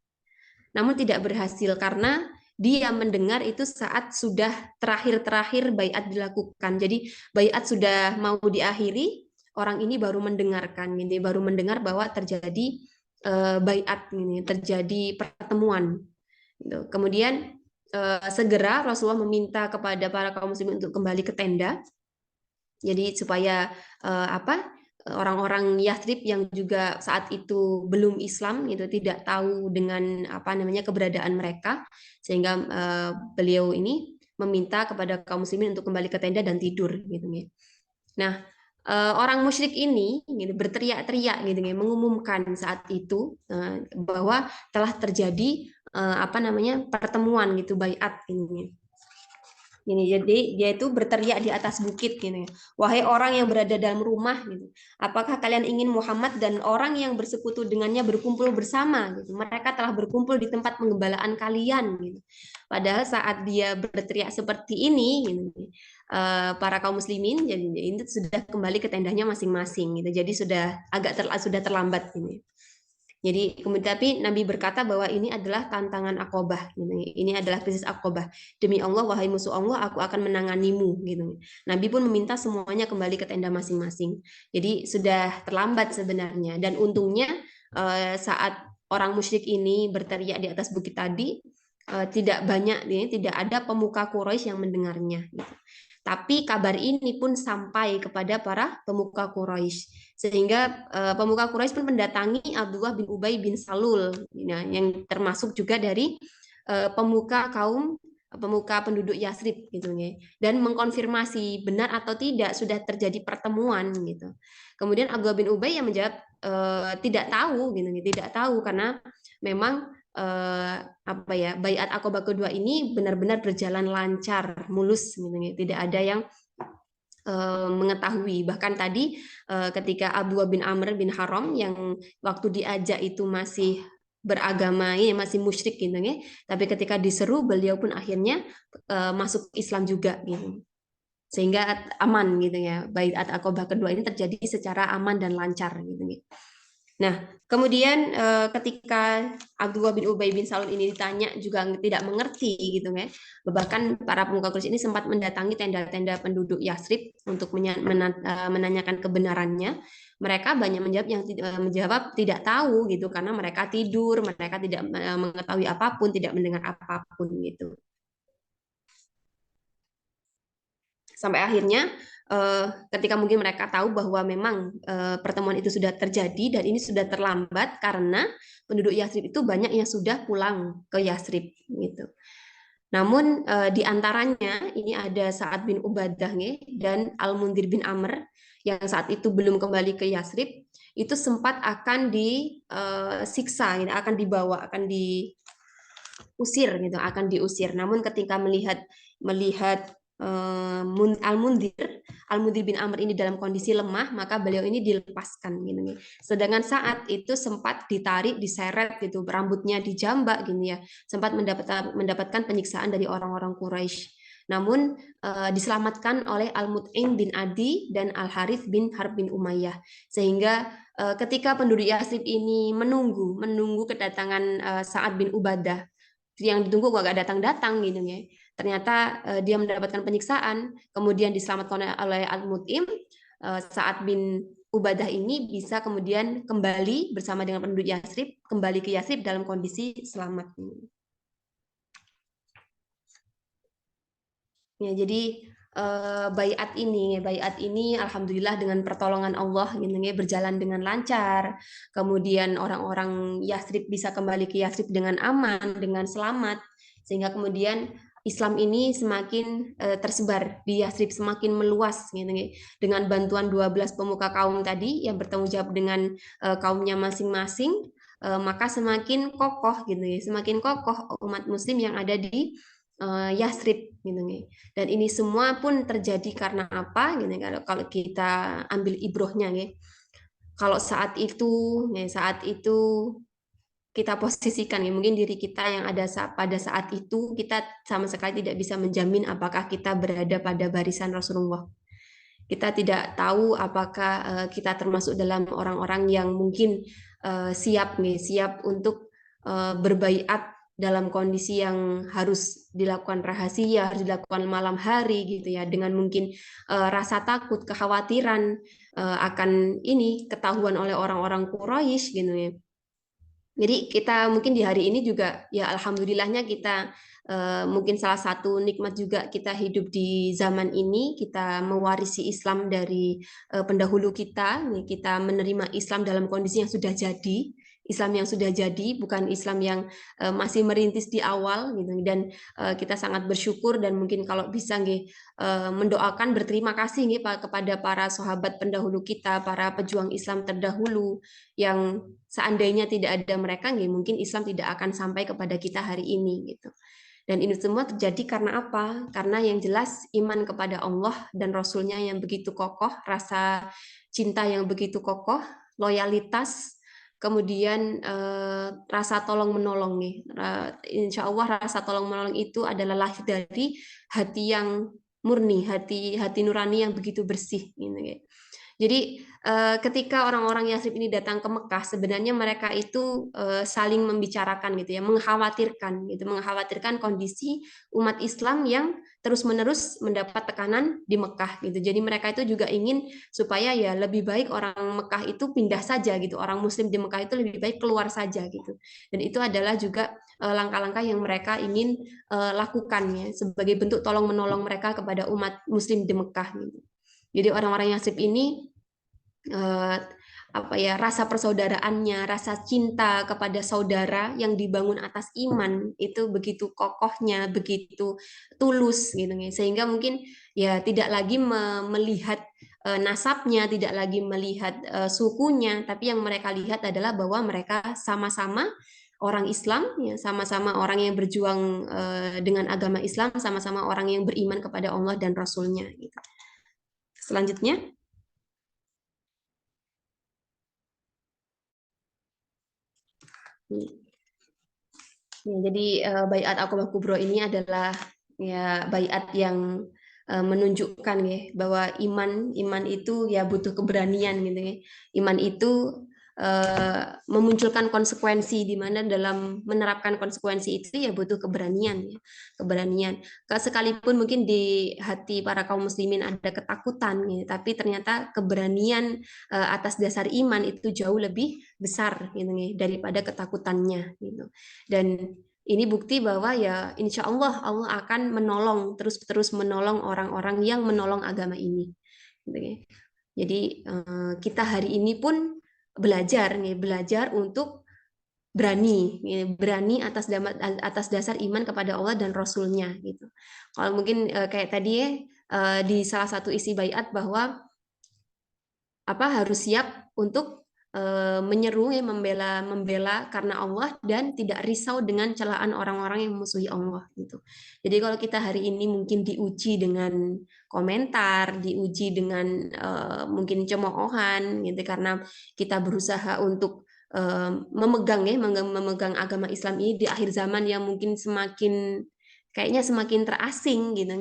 Namun tidak berhasil karena dia mendengar itu saat sudah terakhir-terakhir baiat dilakukan. Jadi baiat sudah mau diakhiri, orang ini baru mendengarkan, baru mendengar bahwa terjadi baiat, terjadi pertemuan. Kemudian segera Rasulullah meminta kepada para kaum muslimin untuk kembali ke tenda. Jadi supaya orang-orang Yathrib yang juga saat itu belum Islam gitu, tidak tahu dengan apa namanya keberadaan mereka, sehingga beliau ini meminta kepada kaum muslimin untuk kembali ke tenda dan tidur gitu ya. Nah, orang musyrik ini gitu, berteriak-teriak gitu ya, mengumumkan saat itu bahwa telah terjadi apa namanya pertemuan gitu, baiat ini. Ini jadi dia itu berteriak di atas bukit gitu ya. Wahai orang yang berada dalam rumah gitu. Apakah kalian ingin Muhammad dan orang yang bersekutu dengannya berkumpul bersama gitu. Mereka telah berkumpul di tempat penggembalaan kalian gitu. Padahal saat dia berteriak seperti ini gitu, para kaum muslimin jadi ini sudah kembali ke tendanya masing-masing gitu. Jadi sudah terlambat ini. Jadi kemudian tapi Nabi berkata bahwa ini adalah tantangan Aqobah. Gitu. Ini adalah krisis Aqobah. Demi Allah, wahai musuh Allah, aku akan menanganimu. Gitu. Nabi pun meminta semuanya kembali ke tenda masing-masing. Jadi sudah terlambat sebenarnya. Dan untungnya saat orang musyrik ini berteriak di atas bukit tadi, tidak banyak, tidak ada pemuka Quraisy yang mendengarnya. Gitu. Tapi kabar ini pun sampai kepada para pemuka Quraisy, sehingga pemuka Quraisy pun mendatangi Abdullah bin Ubay bin Salul, yang termasuk juga dari pemuka penduduk Yasrib gitu ya, dan mengkonfirmasi benar atau tidak sudah terjadi pertemuan gitu. Kemudian Abdullah bin Ubay yang menjawab tidak tahu gitu, tidak tahu karena memang apa ya, baiat Aqobah kedua ini benar-benar berjalan lancar, mulus gitu ya. Tidak ada yang mengetahui. Bahkan tadi ketika Abdullah bin Amr bin Haram yang waktu diajak itu masih beragama ini masih musyrik gitu ya. Tapi ketika diseru beliau pun akhirnya masuk Islam juga gitu. Sehingga aman gitu ya. Baiat Aqobah kedua ini terjadi secara aman dan lancar gitu ya. Nah, kemudian ketika Abdullah bin Ubay bin Salul ini ditanya juga tidak mengerti gitu ya. Bahkan para pemuka Quraisy ini sempat mendatangi tenda-tenda penduduk Yasrib untuk menanyakan kebenarannya. Mereka banyak menjawab tidak tahu gitu karena mereka tidur, mereka tidak mengetahui apapun, tidak mendengar apapun gitu. Sampai akhirnya ketika mungkin mereka tahu bahwa memang pertemuan itu sudah terjadi dan ini sudah terlambat karena penduduk Yasrib itu banyak yang sudah pulang ke Yasrib gitu. Namun di antaranya ini ada Sa'ad bin Ubadah dan Al-Mundhir bin Amr yang saat itu belum kembali ke Yasrib, itu sempat akan disiksa, akan dibawa, akan diusir gitu, akan diusir. Namun ketika melihat Al-Mundhir bin Amr ini dalam kondisi lemah, maka beliau ini dilepaskan gitu. Sedangkan saat itu sempat ditarik, diseret gitu, rambutnya dijambak gitu ya, sempat mendapatkan penyiksaan dari orang-orang Quraisy. Namun diselamatkan oleh Al-Mut'im bin Adi dan Al-Harith bin Harb bin Umayyah. Sehingga ketika penduduk Yasrib ini menunggu kedatangan Sa'ad bin Ubadah, yang ditunggu kok gak datang-datang gitu ya. Ternyata dia mendapatkan penyiksaan, kemudian diselamatkan oleh Al-Mut'im. Sa'ad bin Ubadah ini bisa kemudian kembali bersama dengan penduduk Yasrib, kembali ke Yasrib dalam kondisi selamat. Ya, jadi baiat ini alhamdulillah dengan pertolongan Allah gitu, berjalan dengan lancar. Kemudian orang-orang Yasrib bisa kembali ke Yasrib dengan aman, dengan selamat, sehingga kemudian Islam ini semakin tersebar di Yasrib, semakin meluas gitu, dengan bantuan 12 pemuka kaum tadi yang bertanggung jawab dengan kaumnya masing-masing, maka semakin kokoh gitu ya, semakin kokoh umat muslim yang ada di Yasrib gitu nih. Dan ini semua pun terjadi karena apa gitu, kalau kita ambil ibrohnya nih. Kalau saat itu kita posisikan ya, mungkin diri kita yang ada pada saat itu kita sama sekali tidak bisa menjamin apakah kita berada pada barisan Rasulullah. Kita tidak tahu apakah kita termasuk dalam orang-orang yang mungkin siap untuk berbaiat dalam kondisi yang harus dilakukan rahasia, harus dilakukan malam hari gitu ya, dengan mungkin rasa takut, kekhawatiran akan ini ketahuan oleh orang-orang Quraisy gitu ya. Jadi kita mungkin di hari ini juga ya alhamdulillahnya kita mungkin salah satu nikmat juga kita hidup di zaman ini, kita mewarisi Islam dari pendahulu kita. Kita menerima Islam dalam kondisi yang sudah jadi, Islam yang sudah jadi, bukan Islam yang masih merintis di awal gitu. Dan kita sangat bersyukur dan mungkin kalau bisa nggih, mendoakan berterima kasih nggih Pak kepada para sahabat pendahulu kita, para pejuang Islam terdahulu yang seandainya tidak ada mereka nggih mungkin Islam tidak akan sampai kepada kita hari ini gitu. Dan ini semua terjadi karena apa? Karena yang jelas iman kepada Allah dan Rasulnya yang begitu kokoh, rasa cinta yang begitu kokoh, loyalitas, kemudian rasa tolong menolong nih. Insya Allah rasa tolong menolong itu adalah lahir dari hati yang murni, hati nurani yang begitu bersih. Gitu, ya. Jadi ketika orang-orang Yathrib ini datang ke Mekah, sebenarnya mereka itu saling membicarakan gitu ya, mengkhawatirkan kondisi umat Islam yang terus-menerus mendapat tekanan di Mekah gitu. Jadi mereka itu juga ingin supaya ya lebih baik orang Mekah itu pindah saja gitu, orang Muslim di Mekah itu lebih baik keluar saja gitu. Dan itu adalah juga langkah-langkah yang mereka ingin lakukan ya sebagai bentuk tolong menolong mereka kepada umat Muslim di Mekah gitu. Jadi orang-orang Yathrib ini apa ya rasa persaudaraannya, rasa cinta kepada saudara yang dibangun atas iman itu begitu kokohnya, begitu tulus gitu ya. Sehingga mungkin ya tidak lagi melihat nasabnya, tidak lagi melihat sukunya, tapi yang mereka lihat adalah bahwa mereka sama-sama orang Islam, ya sama-sama orang yang berjuang dengan agama Islam, sama-sama orang yang beriman kepada Allah dan Rasulnya. Gitu. Selanjutnya. Ya, jadi baiat Aqabah Kubro ini adalah ya baiat yang menunjukkan ya bahwa iman itu ya butuh keberanian gitu ya. Iman itu memunculkan konsekuensi di mana dalam menerapkan konsekuensi itu ya butuh keberanian ya. Keberanian. Sekalipun mungkin di hati para kaum muslimin ada ketakutan ya, tapi ternyata keberanian atas dasar iman itu jauh lebih besar gitu ya daripada ketakutannya gitu. Dan ini bukti bahwa ya insya Allah Allah akan menolong terus menolong orang-orang yang menolong agama ini. Gitu ya. Jadi kita hari ini pun belajar untuk berani atas dasar iman kepada Allah dan Rasulnya gitu. Kalau mungkin kayak tadi ya di salah satu isi baiat bahwa harus siap untuk menyeru ya membela karena Allah dan tidak risau dengan celaan orang-orang yang memusuhi Allah gitu. Jadi kalau kita hari ini mungkin diuji dengan komentar, diuji dengan mungkin cemoohan gitu karena kita berusaha untuk memegang agama Islam ini di akhir zaman yang mungkin kayaknya semakin terasing gitu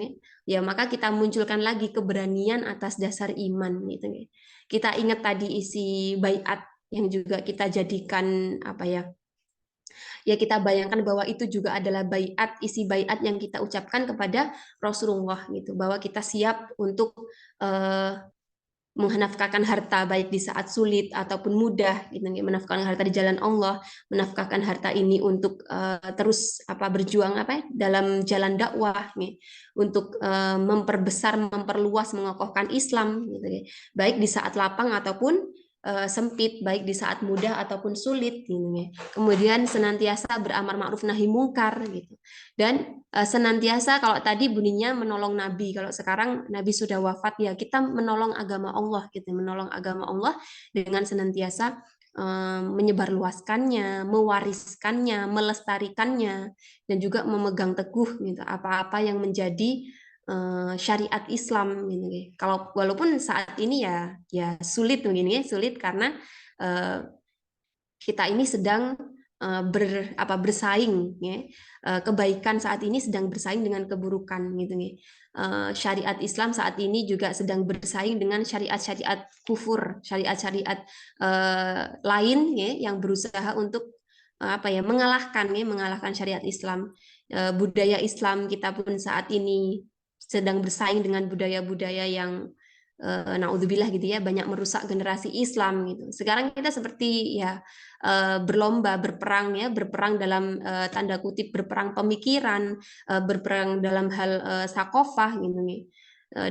ya maka kita munculkan lagi keberanian atas dasar iman gitu ya. Kita ingat tadi isi baiat yang juga kita jadikan kita bayangkan bahwa itu juga adalah isi baiat yang kita ucapkan kepada Rasulullah gitu bahwa kita siap untuk menafkahkan harta baik di saat sulit ataupun mudah gitu menafkahkan harta di jalan Allah, menafkahkan harta ini untuk terus berjuang dalam jalan dakwah nih untuk memperbesar, memperluas, mengokohkan Islam gitu baik di saat lapang ataupun sempit, baik di saat mudah ataupun sulit gitu ya. Kemudian senantiasa beramar ma'ruf nahi mungkar gitu. Dan senantiasa kalau tadi bunyinya menolong Nabi, kalau sekarang Nabi sudah wafat ya kita menolong agama Allah gitu, menolong agama Allah dengan senantiasa menyebarluaskannya, mewariskannya, melestarikannya dan juga memegang teguh gitu apa-apa yang menjadi syariat Islam gitu. Kalau walaupun saat ini ya sulit mungkin ya sulit karena kita ini sedang bersaing ya. Kebaikan saat ini sedang bersaing dengan keburukan gitu ya. Syariat Islam saat ini juga sedang bersaing dengan syariat-syariat kufur, syariat-syariat lain ya yang berusaha untuk mengalahkan syariat Islam. Budaya Islam kita pun saat ini sedang bersaing dengan budaya-budaya yang naudzubillah gitu ya, banyak merusak generasi Islam gitu. Sekarang kita seperti ya berlomba berperang ya, berperang dalam tanda kutip, berperang pemikiran, berperang dalam hal sakofah gitu nih,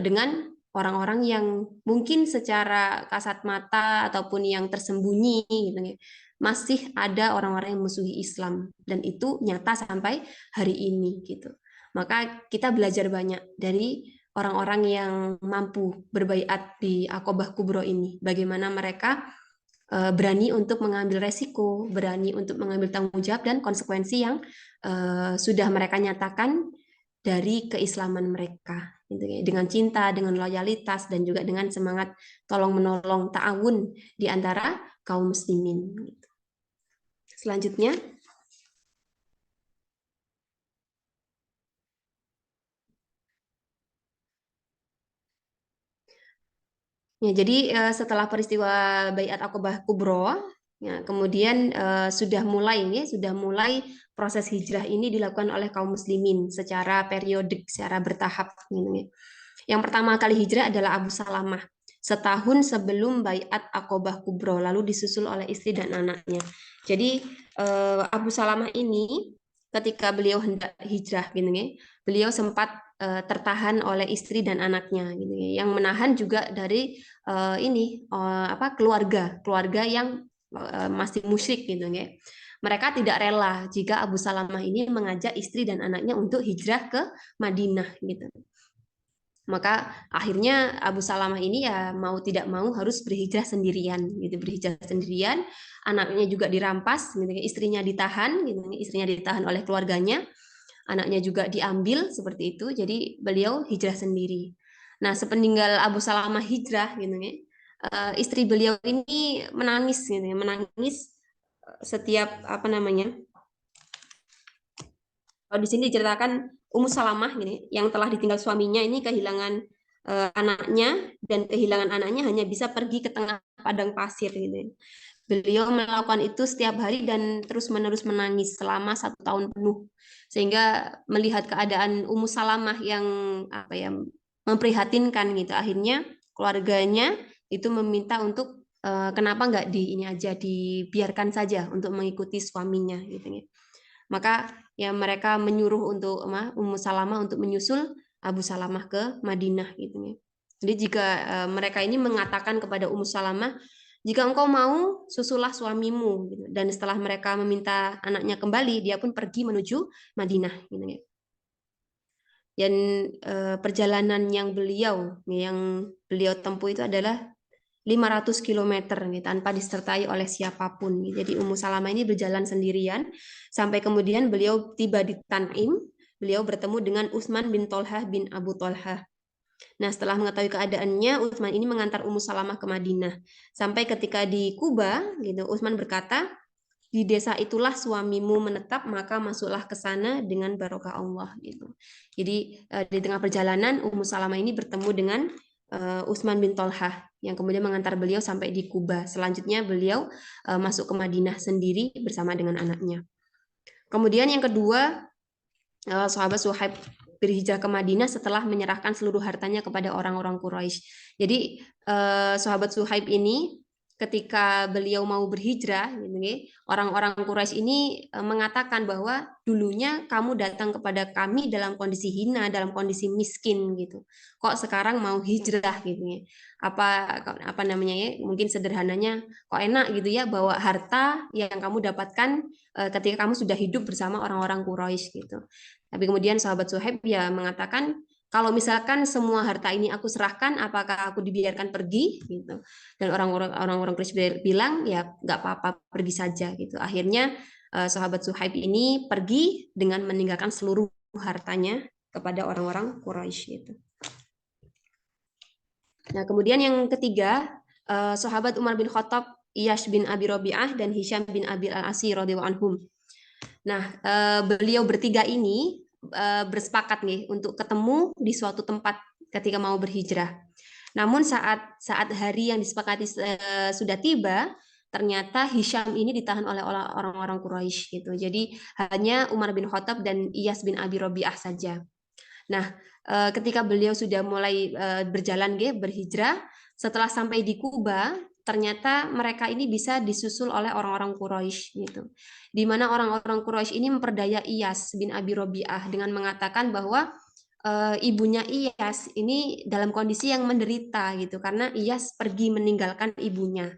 dengan orang-orang yang mungkin secara kasat mata ataupun yang tersembunyi gitu nih, masih ada orang-orang yang musuhi Islam, dan itu nyata sampai hari ini gitu. Maka kita belajar banyak dari orang-orang yang mampu berbaiat di Aqobah Kubro ini. Bagaimana mereka berani untuk mengambil resiko, berani untuk mengambil tanggung jawab dan konsekuensi yang sudah mereka nyatakan dari keislaman mereka. Gitu ya. Dengan cinta, dengan loyalitas, dan juga dengan semangat tolong-menolong, ta'awun di antara kaum muslimin. Gitu. Selanjutnya, ya, jadi setelah peristiwa Baiat Aqobah Kubro, ya, kemudian sudah mulai proses hijrah ini dilakukan oleh kaum muslimin secara periodik, secara bertahap. Gitu ya. Yang pertama kali hijrah adalah Abu Salamah, setahun sebelum Baiat Aqobah Kubro, lalu disusul oleh istri dan anaknya. Jadi Abu Salamah ini ketika beliau hendak hijrah, gitu ya, beliau sempat tertahan oleh istri dan anaknya, gitu ya, yang menahan juga dari keluarga yang masih musyrik, gitu ya. Mereka tidak rela jika Abu Salamah ini mengajak istri dan anaknya untuk hijrah ke Madinah, gitu. Maka akhirnya Abu Salamah ini ya mau tidak mau harus berhijrah sendirian, gitu, berhijrah sendirian. Anaknya juga dirampas, gitu, istrinya ditahan, gitu, istrinya ditahan oleh keluarganya, anaknya juga diambil seperti itu. Jadi beliau hijrah sendiri. Nah, sepeninggal Abu Salamah hijrah, gitu ya, istri beliau ini menangis, gitu ya, menangis setiap apa namanya. Kalau di sini diceritakan Ummu Salamah gini, yang telah ditinggal suaminya ini kehilangan anaknya, dan kehilangan anaknya hanya bisa pergi ke tengah padang pasir gitu. Beliau melakukan itu setiap hari dan terus-menerus menangis selama 1 tahun penuh. Sehingga melihat keadaan Ummu Salamah yang apa ya, memprihatinkan gitu, akhirnya keluarganya itu meminta untuk kenapa nggak di ini aja, dibiarkan saja untuk mengikuti suaminya gitu ya. Maka ya mereka menyuruh untuk Ummu Salamah untuk menyusul Abu Salamah ke Madinah gitu ya. Jadi jika mereka ini mengatakan kepada Ummu Salamah, jika engkau mau, susulah suamimu gitu. Dan setelah mereka meminta anaknya kembali, dia pun pergi menuju Madinah gitu ya. Dan perjalanan yang beliau tempuh itu adalah 500 kilometer nih, tanpa disertai oleh siapapun. Jadi Ummu Salamah ini berjalan sendirian sampai kemudian beliau tiba di Tanim. Beliau bertemu dengan Utsman bin Tolhah bin Abu Tolhah. Nah, setelah mengetahui keadaannya, Utsman ini mengantar Ummu Salamah ke Madinah. Sampai ketika di Kuba, gitu, Utsman berkata, di desa itulah suamimu menetap, maka masuklah ke sana dengan barokah Allah gitu. Jadi di tengah perjalanan Ummu Salamah ini bertemu dengan Utsman bin Tolhah yang kemudian mengantar beliau sampai di Kuba. Selanjutnya beliau masuk ke Madinah sendiri bersama dengan anaknya. Kemudian yang kedua, sahabat Suhaib berhijrah ke Madinah setelah menyerahkan seluruh hartanya kepada orang-orang Quraisy. Jadi sahabat Suhaib ini ketika beliau mau berhijrah, gitu, orang-orang Quraisy ini mengatakan bahwa dulunya kamu datang kepada kami dalam kondisi hina, dalam kondisi miskin gitu. Kok sekarang mau hijrah gitu ya? Apa namanya ya? Mungkin sederhananya, kok enak gitu ya bawa harta yang kamu dapatkan ketika kamu sudah hidup bersama orang-orang Quraisy gitu. Tapi kemudian sahabat Suhaib ya mengatakan, kalau misalkan semua harta ini aku serahkan, apakah aku dibiarkan pergi? Gitu. Dan orang-orang Quraisy bilang ya nggak apa-apa, pergi saja gitu. Akhirnya sahabat Suhaib ini pergi dengan meninggalkan seluruh hartanya kepada orang-orang Quraisy itu. Nah, kemudian yang ketiga, sahabat Umar bin Khattab, Iyash bin Abi Rabi'ah, dan Hisham bin Abi al-Asi radhiyallahu anhum. Nah, beliau bertiga ini bersepakat nih untuk ketemu di suatu tempat ketika mau berhijrah. Namun saat hari yang disepakati sudah tiba, ternyata Hisham ini ditahan oleh orang-orang Quraisy gitu. Jadi hanya Umar bin Khattab dan Iyas bin Abi Rabi'ah saja. Nah, ketika beliau sudah mulai berjalan berhijrah, setelah sampai di Kuba, ternyata mereka ini bisa disusul oleh orang-orang Quraisy gitu. Di mana orang-orang Quraisy ini memperdaya Iyas bin Abi Robi'ah dengan mengatakan bahwa ibunya Iyas ini dalam kondisi yang menderita gitu karena Iyas pergi meninggalkan ibunya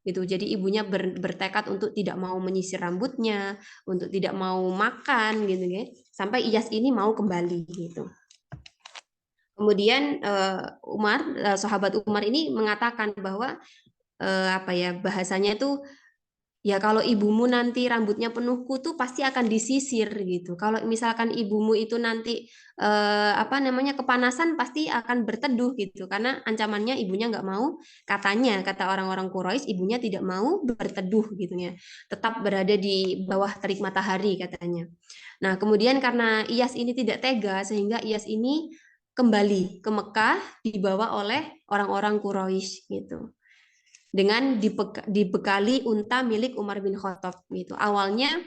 gitu. Jadi ibunya bertekad untuk tidak mau menyisir rambutnya, untuk tidak mau makan gitu ya, sampai Iyas ini mau kembali gitu. Kemudian sahabat Umar ini mengatakan bahwa apa ya bahasanya itu ya kalau ibumu nanti rambutnya penuh kutu pasti akan disisir gitu. Kalau misalkan ibumu itu nanti apa namanya kepanasan pasti akan berteduh gitu karena ancamannya ibunya nggak mau katanya kata orang-orang Quraisy ibunya tidak mau berteduh gitu ya. Tetap berada di bawah terik matahari katanya. Nah, kemudian karena Iyas ini tidak tega sehingga Iyas ini kembali ke Mekah dibawa oleh orang-orang Quraisy gitu dengan dibekali unta milik Umar bin Khattab gitu. Awalnya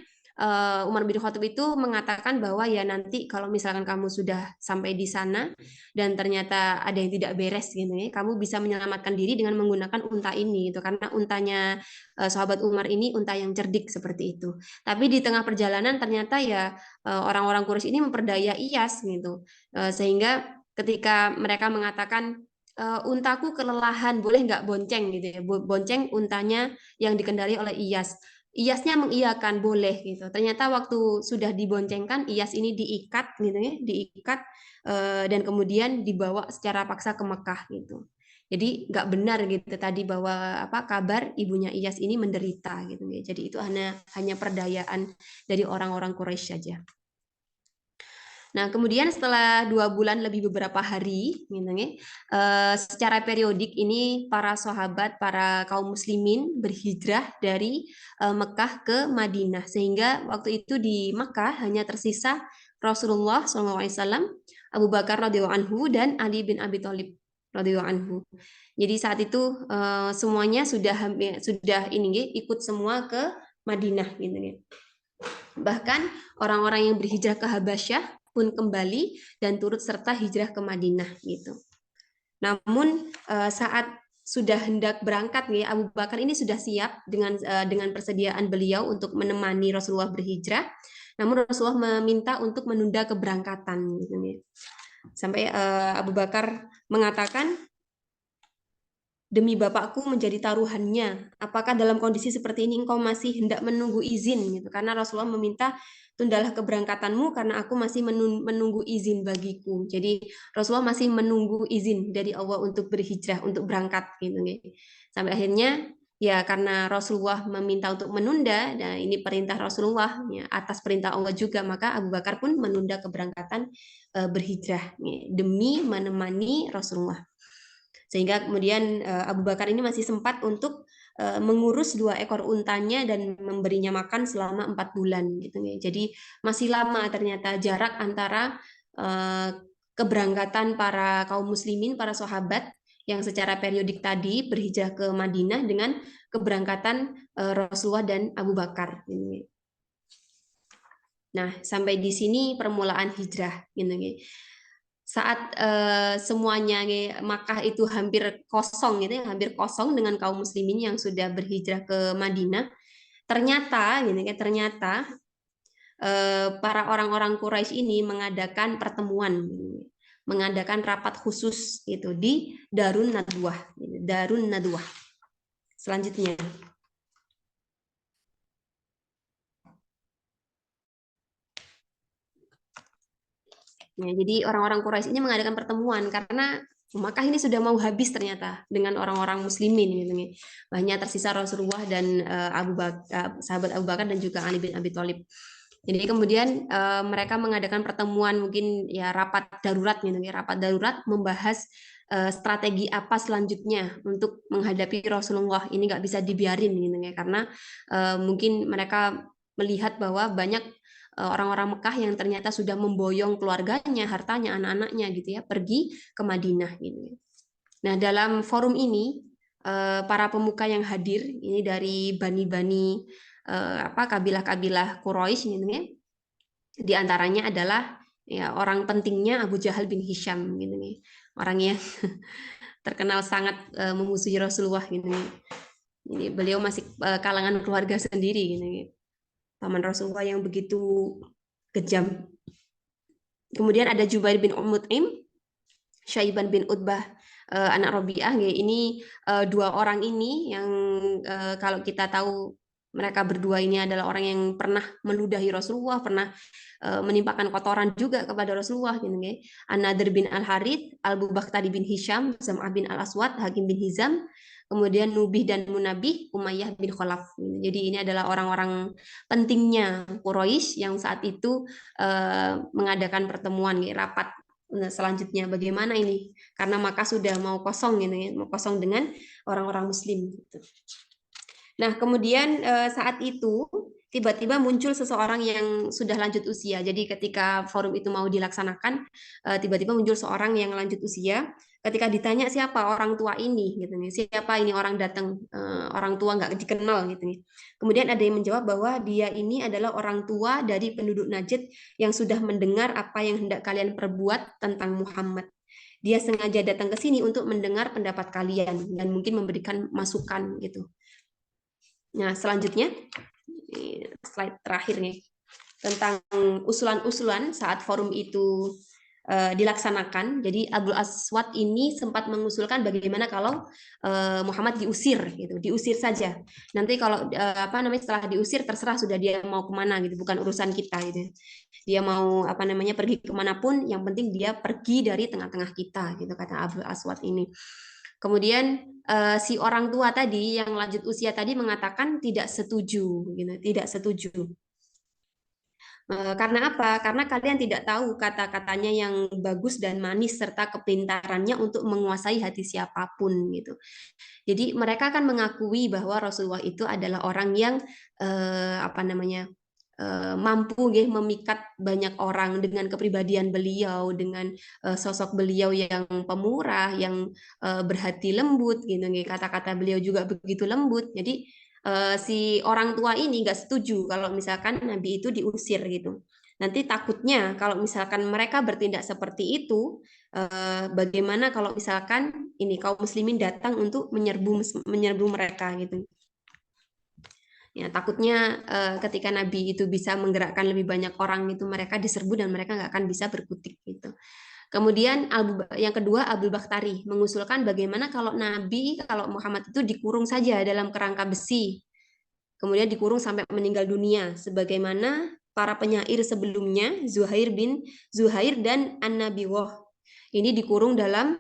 Umar bin Khattab itu mengatakan bahwa ya nanti kalau misalkan kamu sudah sampai di sana dan ternyata ada yang tidak beres gitu ya, kamu bisa menyelamatkan diri dengan menggunakan unta ini gitu karena untanya sahabat Umar ini unta yang cerdik seperti itu. Tapi di tengah perjalanan ternyata ya orang-orang Quraisy ini memperdaya Iyas gitu. Sehingga ketika mereka mengatakan untaku kelelahan, boleh nggak bonceng gitu ya, bonceng untanya yang dikendali oleh Iyas. Iyasnya mengiyakan boleh gitu. Ternyata waktu sudah diboncengkan, Iyas ini diikat gitu ya, diikat dan kemudian dibawa secara paksa ke Mekah gitu. Jadi nggak benar gitu tadi bahwa apa kabar ibunya Iyas ini menderita gitu ya. Jadi itu hanya perdayaan dari orang-orang Quraisy saja. Nah, kemudian setelah 2 bulan lebih beberapa hari, gitu, secara periodik ini para sahabat, para kaum muslimin berhijrah dari Mekah ke Madinah, sehingga waktu itu di Mekah hanya tersisa Rasulullah SAW, Abu Bakar radhiyallahu anhu dan Ali bin Abi Thalib radhiyallahu anhu. Jadi saat itu semuanya sudah ini ikut semua ke Madinah, gitu. Bahkan orang-orang yang berhijrah ke Habasyah pun kembali dan turut serta hijrah ke Madinah gitu. Namun saat sudah hendak berangkat nih Abu Bakar ini sudah siap dengan persediaan beliau untuk menemani Rasulullah berhijrah. Namun Rasulullah meminta untuk menunda keberangkatan gitu nih. Sampai Abu Bakar mengatakan demi Bapakku menjadi taruhannya. Apakah dalam kondisi seperti ini engkau masih hendak menunggu izin gitu? Karena Rasulullah meminta tundalah keberangkatanmu karena aku masih menunggu izin bagiku. Jadi Rasulullah masih menunggu izin dari Allah untuk berhijrah, untuk berangkat gitu. Sampai akhirnya ya karena Rasulullah meminta untuk menunda, nah ini perintah Rasulullah ya, atas perintah Allah juga, maka Abu Bakar pun menunda keberangkatan berhijrah demi menemani Rasulullah. Sehingga kemudian Abu Bakar ini masih sempat untuk mengurus 2 ekor untanya dan memberinya makan selama 4 bulan gitu ya. Jadi masih lama ternyata jarak antara keberangkatan para kaum muslimin, para sahabat yang secara periodik tadi berhijrah ke Madinah dengan keberangkatan Rasulullah dan Abu Bakar. Nah, sampai di sini permulaan hijrah gitu ya. Saat semuanya Makkah itu hampir kosong gitu ya, hampir kosong dengan kaum muslimin yang sudah berhijrah ke Madinah. Ternyata ternyata para orang-orang Quraisy ini mengadakan pertemuan, mengadakan rapat khusus gitu di Darun Nadwah, Darun Nadwah. Selanjutnya. Ya, jadi orang-orang Quraisy ini mengadakan pertemuan karena Makkah ini sudah mau habis ternyata dengan orang-orang muslimin gitu. Banyak tersisa Rasulullah dan sahabat Abu Bakar dan juga Ali bin Abi Thalib. Jadi kemudian mereka mengadakan pertemuan mungkin ya rapat darurat gitu, rapat darurat membahas strategi apa selanjutnya untuk menghadapi Rasulullah ini nggak bisa dibiarin gitu ya karena mungkin mereka melihat bahwa banyak orang-orang Mekah yang ternyata sudah memboyong keluarganya, hartanya, anak-anaknya gitu ya, pergi ke Madinah gitu. Nah, dalam forum ini para pemuka yang hadir ini dari bani-bani kabilah-kabilah Quraisy gitu ya. Di antaranya adalah Ya, orang pentingnya Abu Jahal bin Hisham gitu nih. Orang yang terkenal sangat memusuhi Rasulullah gitu nih. Ini beliau masih kalangan keluarga sendiri gitu nih. Paman Rasulullah yang begitu kejam. Kemudian ada Jubair bin Mut'im, Syaiban bin Utbah, anak Robiah. Ini dua orang ini yang kalau kita tahu mereka berdua ini adalah orang yang pernah meludahi Rasulullah, pernah menimpakan kotoran juga kepada Rasulullah. Gitu, An-Nadir bin Al-Harith, Al-Bakhtari bin Hisham, Zam'ah bin Al-Aswad, Hakim bin Hizam, kemudian Nubih dan Munabih, Umayyah bin Khalaf. Jadi ini adalah orang-orang pentingnya Quraisy yang saat itu mengadakan pertemuan, rapat selanjutnya bagaimana ini, karena Makkah sudah mau kosong gitu ya, mau kosong dengan orang-orang Muslim. Gitu. Nah, kemudian saat itu tiba-tiba muncul seseorang yang sudah lanjut usia. Jadi ketika forum itu mau dilaksanakan, tiba-tiba muncul seorang yang lanjut usia. Ketika ditanya siapa orang tua ini, gitu nih, siapa ini orang datang, orang tua nggak dikenal, gitu nih. Kemudian ada yang menjawab bahwa dia ini adalah orang tua dari penduduk Najd yang sudah mendengar apa yang hendak kalian perbuat tentang Muhammad. Dia sengaja datang ke sini untuk mendengar pendapat kalian dan mungkin memberikan masukan gitu. Nah, selanjutnya slide terakhir nih tentang usulan-usulan saat forum itu dilaksanakan. Jadi Abdul Aswad ini sempat mengusulkan bagaimana kalau Muhammad diusir gitu, diusir saja. Nanti kalau apa namanya setelah diusir terserah sudah dia mau kemana gitu, bukan urusan kita gitu. Dia mau apa namanya pergi kemanapun, yang penting dia pergi dari tengah-tengah kita gitu kata Abdul Aswad ini. Kemudian si orang tua tadi yang lanjut usia tadi mengatakan tidak setuju, gitu, tidak setuju. Karena apa? Karena kalian tidak tahu kata-katanya yang bagus dan manis serta kepintarannya untuk menguasai hati siapapun, gitu. Jadi mereka akan mengakui bahwa Rasulullah itu adalah orang yang apa namanya mampu memikat banyak orang dengan kepribadian beliau, dengan sosok beliau yang pemurah, yang berhati lembut, gitu. Kata-kata beliau juga begitu lembut. Jadi si orang tua ini nggak setuju kalau misalkan Nabi itu diusir gitu. Nanti takutnya kalau misalkan mereka bertindak seperti itu, bagaimana kalau misalkan ini kaum muslimin datang untuk menyerbu mereka gitu. Ya, takutnya ketika Nabi itu bisa menggerakkan lebih banyak orang itu mereka diserbu dan mereka nggak akan bisa berkutik gitu. Kemudian yang kedua Abdul Bakhtari mengusulkan bagaimana kalau Nabi, kalau Muhammad itu dikurung saja dalam kerangka besi, kemudian dikurung sampai meninggal dunia, sebagaimana para penyair sebelumnya Zuhair dan An-Nabiwah. Ini dikurung dalam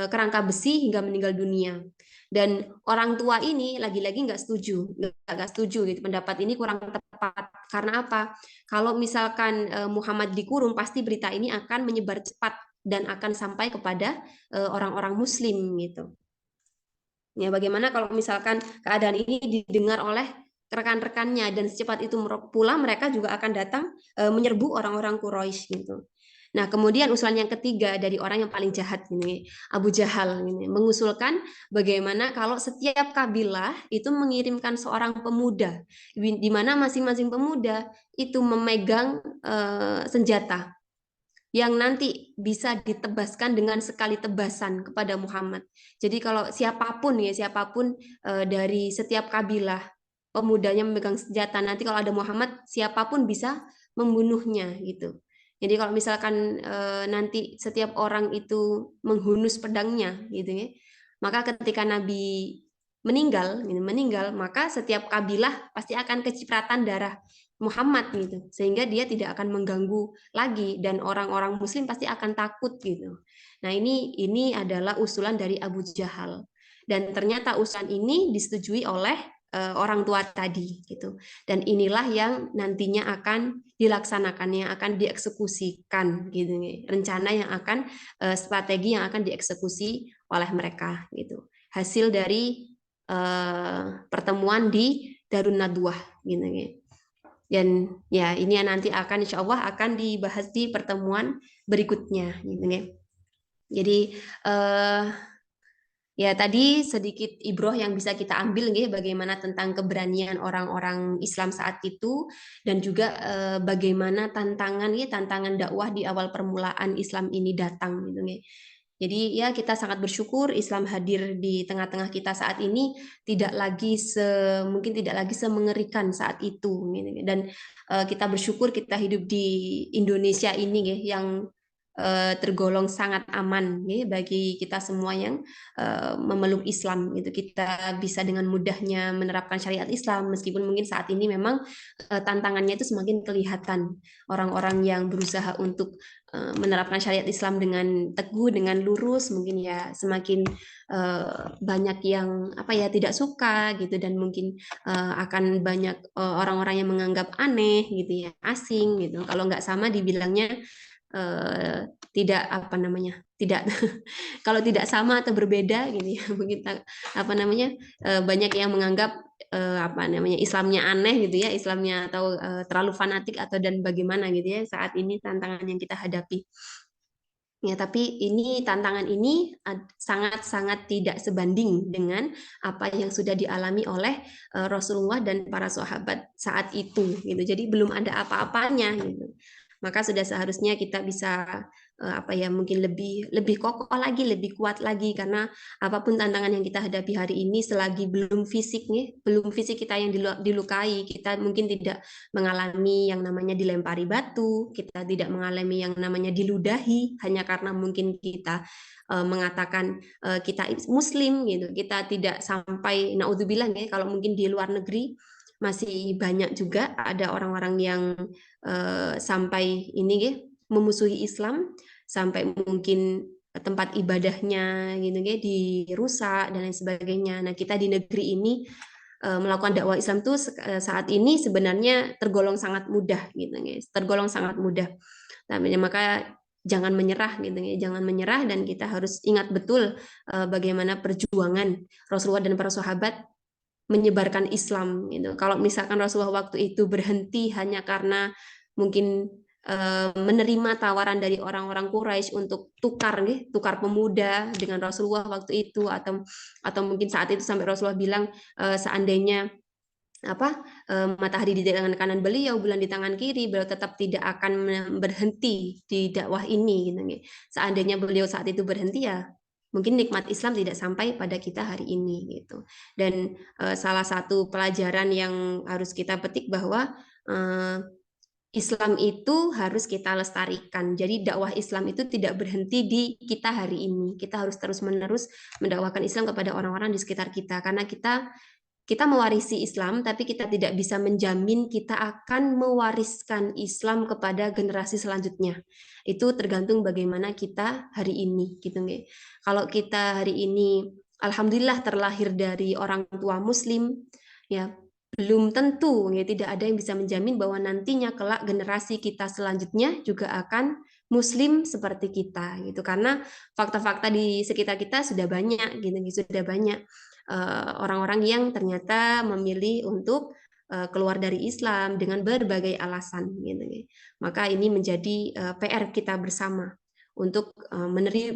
kerangka besi hingga meninggal dunia. Dan orang tua ini lagi-lagi nggak setuju gitu. Pendapat ini kurang tepat. Karena apa? Kalau misalkan Muhammad dikurung, pasti berita ini akan menyebar cepat dan akan sampai kepada orang-orang Muslim gitu. Ya, bagaimana kalau misalkan keadaan ini didengar oleh rekan-rekannya dan secepat itu pula mereka juga akan datang menyerbu orang-orang Quraisy gitu. Nah, kemudian usulan yang ketiga dari orang yang paling jahat ini, Abu Jahal ini mengusulkan bagaimana kalau setiap kabilah itu mengirimkan seorang pemuda di mana masing-masing pemuda itu memegang senjata yang nanti bisa ditebaskan dengan sekali tebasan kepada Muhammad. Jadi kalau siapapun dari setiap kabilah pemudanya memegang senjata, nanti kalau ada Muhammad siapapun bisa membunuhnya gitu. Jadi kalau misalkan nanti setiap orang itu menghunus pedangnya gitu ya, maka ketika Nabi meninggal, maka setiap kabilah pasti akan kecipratan darah Muhammad gitu, sehingga dia tidak akan mengganggu lagi dan orang-orang Muslim pasti akan takut gitu. Nah ini adalah usulan dari Abu Jahal dan ternyata usulan ini disetujui oleh orang tua tadi gitu. Dan inilah yang nantinya akan dilaksanakan, yang akan dieksekusikan gitu, rencana yang akan strategi yang akan dieksekusi oleh mereka gitu. Hasil dari pertemuan di Darun Nadwah gitu. Dan ya ini nanti akan insya Allah akan dibahas di pertemuan berikutnya gitu ya. Jadi Ya, tadi sedikit ibroh yang bisa kita ambil nggih, bagaimana tentang keberanian orang-orang Islam saat itu dan juga bagaimana tantangan nggih, tantangan dakwah di awal permulaan Islam ini datang gitu nggih. Jadi ya kita sangat bersyukur Islam hadir di tengah-tengah kita saat ini tidak lagi mungkin tidak lagi semengerikan saat itu gitu. Dan kita bersyukur kita hidup di Indonesia ini nggih, yang tergolong sangat aman ya, bagi kita semua yang memeluk Islam gitu. Kita bisa dengan mudahnya menerapkan syariat Islam meskipun mungkin saat ini memang tantangannya itu semakin kelihatan. Orang-orang yang berusaha untuk menerapkan syariat Islam dengan teguh, dengan lurus, mungkin ya semakin banyak yang apa ya tidak suka gitu, dan mungkin akan banyak orang-orang yang menganggap aneh gitu ya, asing gitu. Kalau nggak sama dibilangnya tidak apa namanya, tidak kalau tidak sama atau berbeda gitu ya, mungkin apa namanya, banyak yang menganggap apa namanya, Islamnya aneh gitu ya, Islamnya atau terlalu fanatik atau dan bagaimana gitu ya, saat ini tantangan yang kita hadapi. Ya, tapi ini tantangan ini sangat-sangat tidak sebanding dengan apa yang sudah dialami oleh Rasulullah dan para sahabat saat itu gitu. Jadi belum ada apa-apanya gitu. Maka sudah seharusnya kita bisa apa ya, mungkin lebih lebih kokoh lagi, lebih kuat lagi, karena apapun tantangan yang kita hadapi hari ini, selagi belum fisik nih, belum fisik kita yang dilukai, kita mungkin tidak mengalami yang namanya dilempari batu, kita tidak mengalami yang namanya diludahi hanya karena mungkin kita mengatakan kita Muslim gitu. Kita tidak sampai naudzubillah ya, kalau mungkin di luar negeri masih banyak juga ada orang-orang yang sampai ini ya, memusuhi Islam, sampai mungkin tempat ibadahnya gitu ya dirusak dan lain sebagainya. Nah, kita di negeri ini melakukan dakwah Islam tuh saat ini sebenarnya tergolong sangat mudah gitu guys, tergolong sangat mudah. Nah, maka jangan menyerah gitu ya, jangan menyerah, dan kita harus ingat betul bagaimana perjuangan Rasulullah dan para sahabat menyebarkan Islam gitu. Kalau misalkan Rasulullah waktu itu berhenti hanya karena mungkin menerima tawaran dari orang-orang Quraisy untuk tukar pemuda dengan Rasulullah waktu itu, atau mungkin saat itu sampai Rasulullah bilang seandainya apa matahari di tangan kanan beliau, bulan di tangan kiri, beliau tetap tidak akan berhenti di dakwah ini gitu. Seandainya beliau saat itu berhenti, ya mungkin nikmat Islam tidak sampai pada kita hari ini gitu. Dan salah satu pelajaran yang harus kita petik bahwa Islam itu harus kita lestarikan. Jadi dakwah Islam itu tidak berhenti di kita hari ini. Kita harus terus-menerus mendakwakan Islam kepada orang-orang di sekitar kita, karena kita mewarisi Islam, tapi kita tidak bisa menjamin kita akan mewariskan Islam kepada generasi selanjutnya. Itu tergantung bagaimana kita hari ini, gitu nggih. Kalau kita hari ini, alhamdulillah terlahir dari orang tua Muslim, ya belum tentu, ya tidak ada yang bisa menjamin bahwa nantinya kelak generasi kita selanjutnya juga akan Muslim seperti kita, gitu. Karena fakta-fakta di sekitar kita sudah banyak, gitu, sudah banyak orang-orang yang ternyata memilih untuk keluar dari Islam dengan berbagai alasan gitu. Maka ini menjadi PR kita bersama untuk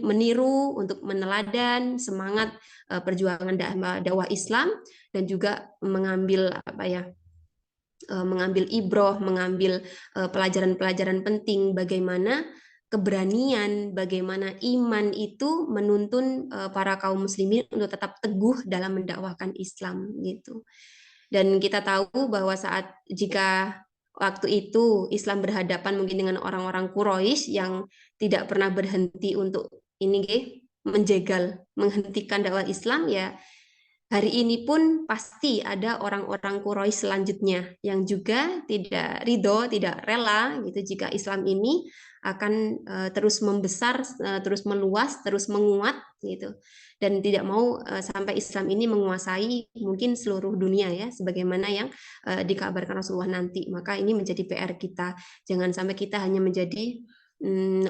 meniru, untuk meneladan semangat perjuangan dakwah Islam, dan juga mengambil apa ya, mengambil ibroh, mengambil pelajaran-pelajaran penting bagaimana keberanian, bagaimana iman itu menuntun para kaum muslimin untuk tetap teguh dalam mendakwahkan Islam gitu. Dan kita tahu bahwa jika waktu itu Islam berhadapan mungkin dengan orang-orang Quraisy yang tidak pernah berhenti untuk ini menjegal, menghentikan dakwah Islam, ya hari ini pun pasti ada orang-orang Quraisy selanjutnya yang juga tidak ridho, tidak rela gitu jika Islam ini akan terus membesar, terus meluas, terus menguat gitu, dan tidak mau sampai Islam ini menguasai mungkin seluruh dunia ya, sebagaimana yang dikabarkan Rasulullah nanti. Maka ini menjadi PR kita, jangan sampai kita hanya menjadi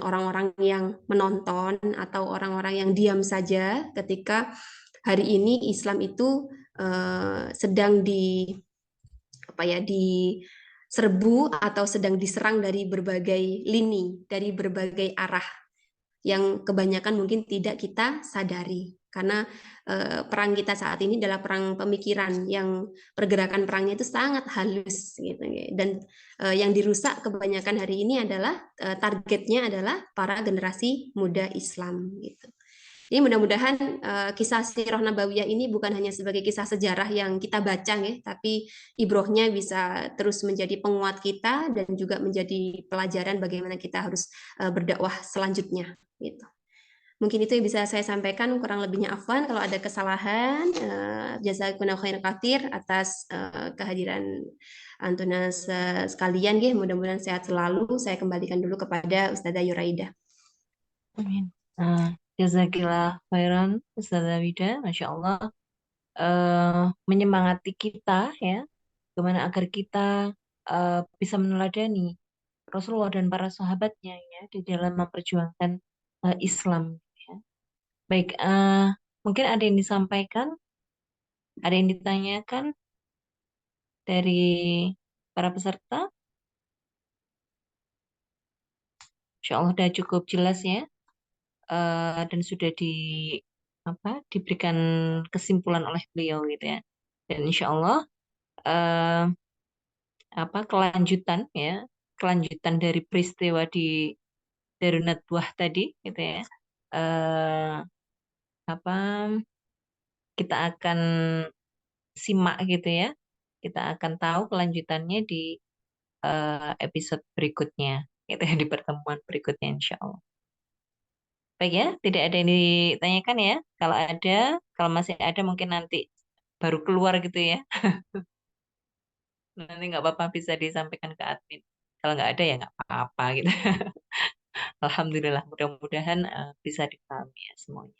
orang-orang yang menonton atau orang-orang yang diam saja ketika hari ini Islam itu sedang diserbu atau sedang diserang dari berbagai lini, dari berbagai arah yang kebanyakan mungkin tidak kita sadari. karena perang kita saat ini adalah perang pemikiran yang pergerakan perangnya itu sangat halus gitu ya. Dan yang dirusak kebanyakan hari ini adalah targetnya adalah para generasi muda Islam gitu. Jadi mudah-mudahan kisah Sirah Nabawiyah ini bukan hanya sebagai kisah sejarah yang kita baca ya, tapi ibrohnya bisa terus menjadi penguat kita dan juga menjadi pelajaran bagaimana kita harus berdakwah selanjutnya gitu. Mungkin itu yang bisa saya sampaikan, kurang lebihnya afwan kalau ada kesalahan. Jazakumullah khairan katsir atas kehadiran Antuna sekalian ya. Mudah-mudahan sehat selalu. Saya kembalikan dulu kepada Ustazah Yuraida. Amin. Jazakillah khairan, Ustazah Wida, Masya Allah. Menyemangati kita ya, bagaimana agar kita bisa meneladani Rasulullah dan para sahabatnya ya di dalam memperjuangkan Islam. Ya. Baik, mungkin ada yang disampaikan, ada yang ditanyakan dari para peserta. Insya Allah sudah cukup jelas ya, dan sudah diberikan kesimpulan oleh beliau gitu ya. Dan insya Allah eh, kelanjutan dari peristiwa di Darun Nadwah tadi gitu ya. Eh, apa kita akan simak gitu ya. Kita akan tahu kelanjutannya di episode berikutnya, gitu ya, di pertemuan berikutnya insya Allah. Baik ya, tidak ada yang ditanyakan ya. Kalau masih ada mungkin nanti baru keluar gitu ya. Nanti nggak apa-apa bisa disampaikan ke admin. Kalau nggak ada ya nggak apa-apa gitu. Alhamdulillah, mudah-mudahan bisa dipahami ya semuanya.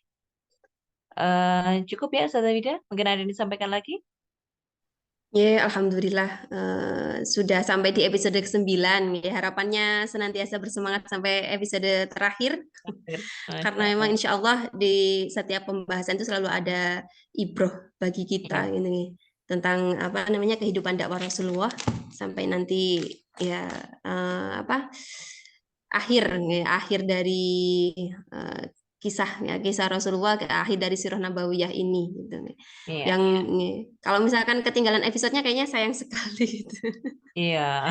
Cukup ya, Ustazah Wida? Mungkin ada yang disampaikan lagi? Ya, alhamdulillah sudah sampai di episode ke-9 ya. Harapannya senantiasa bersemangat sampai episode terakhir. Masya Karena memang Allah. insya Allah di setiap pembahasan itu selalu ada ibroh bagi kita Iya, ini tentang apa namanya kehidupan dakwah Rasulullah sampai nanti ya apa akhir ya, akhir dari eh, kisah Rasulullah ke akhir dari Sirah Nabawiyah ini gitu. iya, Yang iya. kalau misalkan ketinggalan episodenya kayaknya sayang sekali gitu. Iya,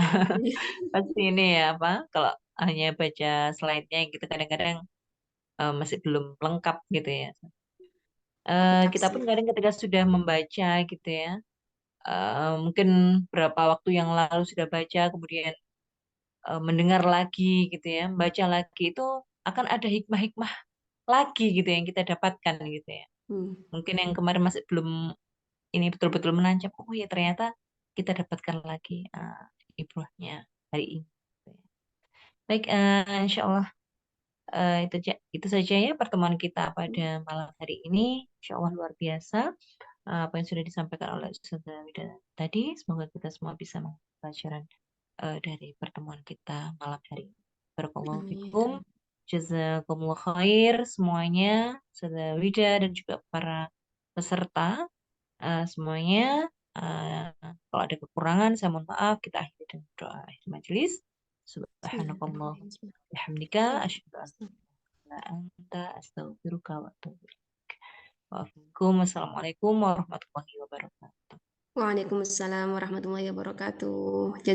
pasti ini ya apa? Kalau hanya baca slide-nya gitu kadang-kadang masih belum lengkap gitu ya. Tetap Kita sih. pun kadang ketika sudah membaca gitu ya, mungkin berapa waktu yang lalu sudah baca, kemudian mendengar lagi gitu ya, baca lagi itu akan ada hikmah-hikmah lagi gitu yang kita dapatkan gitu ya. Hmm. Mungkin yang kemarin masih belum ini betul-betul menancap, oh ya ternyata kita dapatkan lagi ibrahnya hari ini. Baik, insya Allah itu saja ya pertemuan kita pada malam hari ini. Insya Allah luar biasa apa yang sudah disampaikan oleh Ustazah Wida tadi. Semoga kita semua bisa mengambil pelajaran dari pertemuan kita malam hari ini. Barakallahu Amin. fikum. Jazakumullah khair semuanya, Ustazah Wida dan juga para peserta semuanya. Eh, Kalau ada kekurangan, saya mohon maaf. Kita akhiri dengan doa akhir majelis. Subhanakallah. Bismillahirrahmanirrahim. Bihamdika asyhadu an la anta astaghfiruka wa atubu ilaik. Wassalamualaikum warahmatullahi wabarakatuh. Waalaikumsalam warahmatullahi wabarakatuh.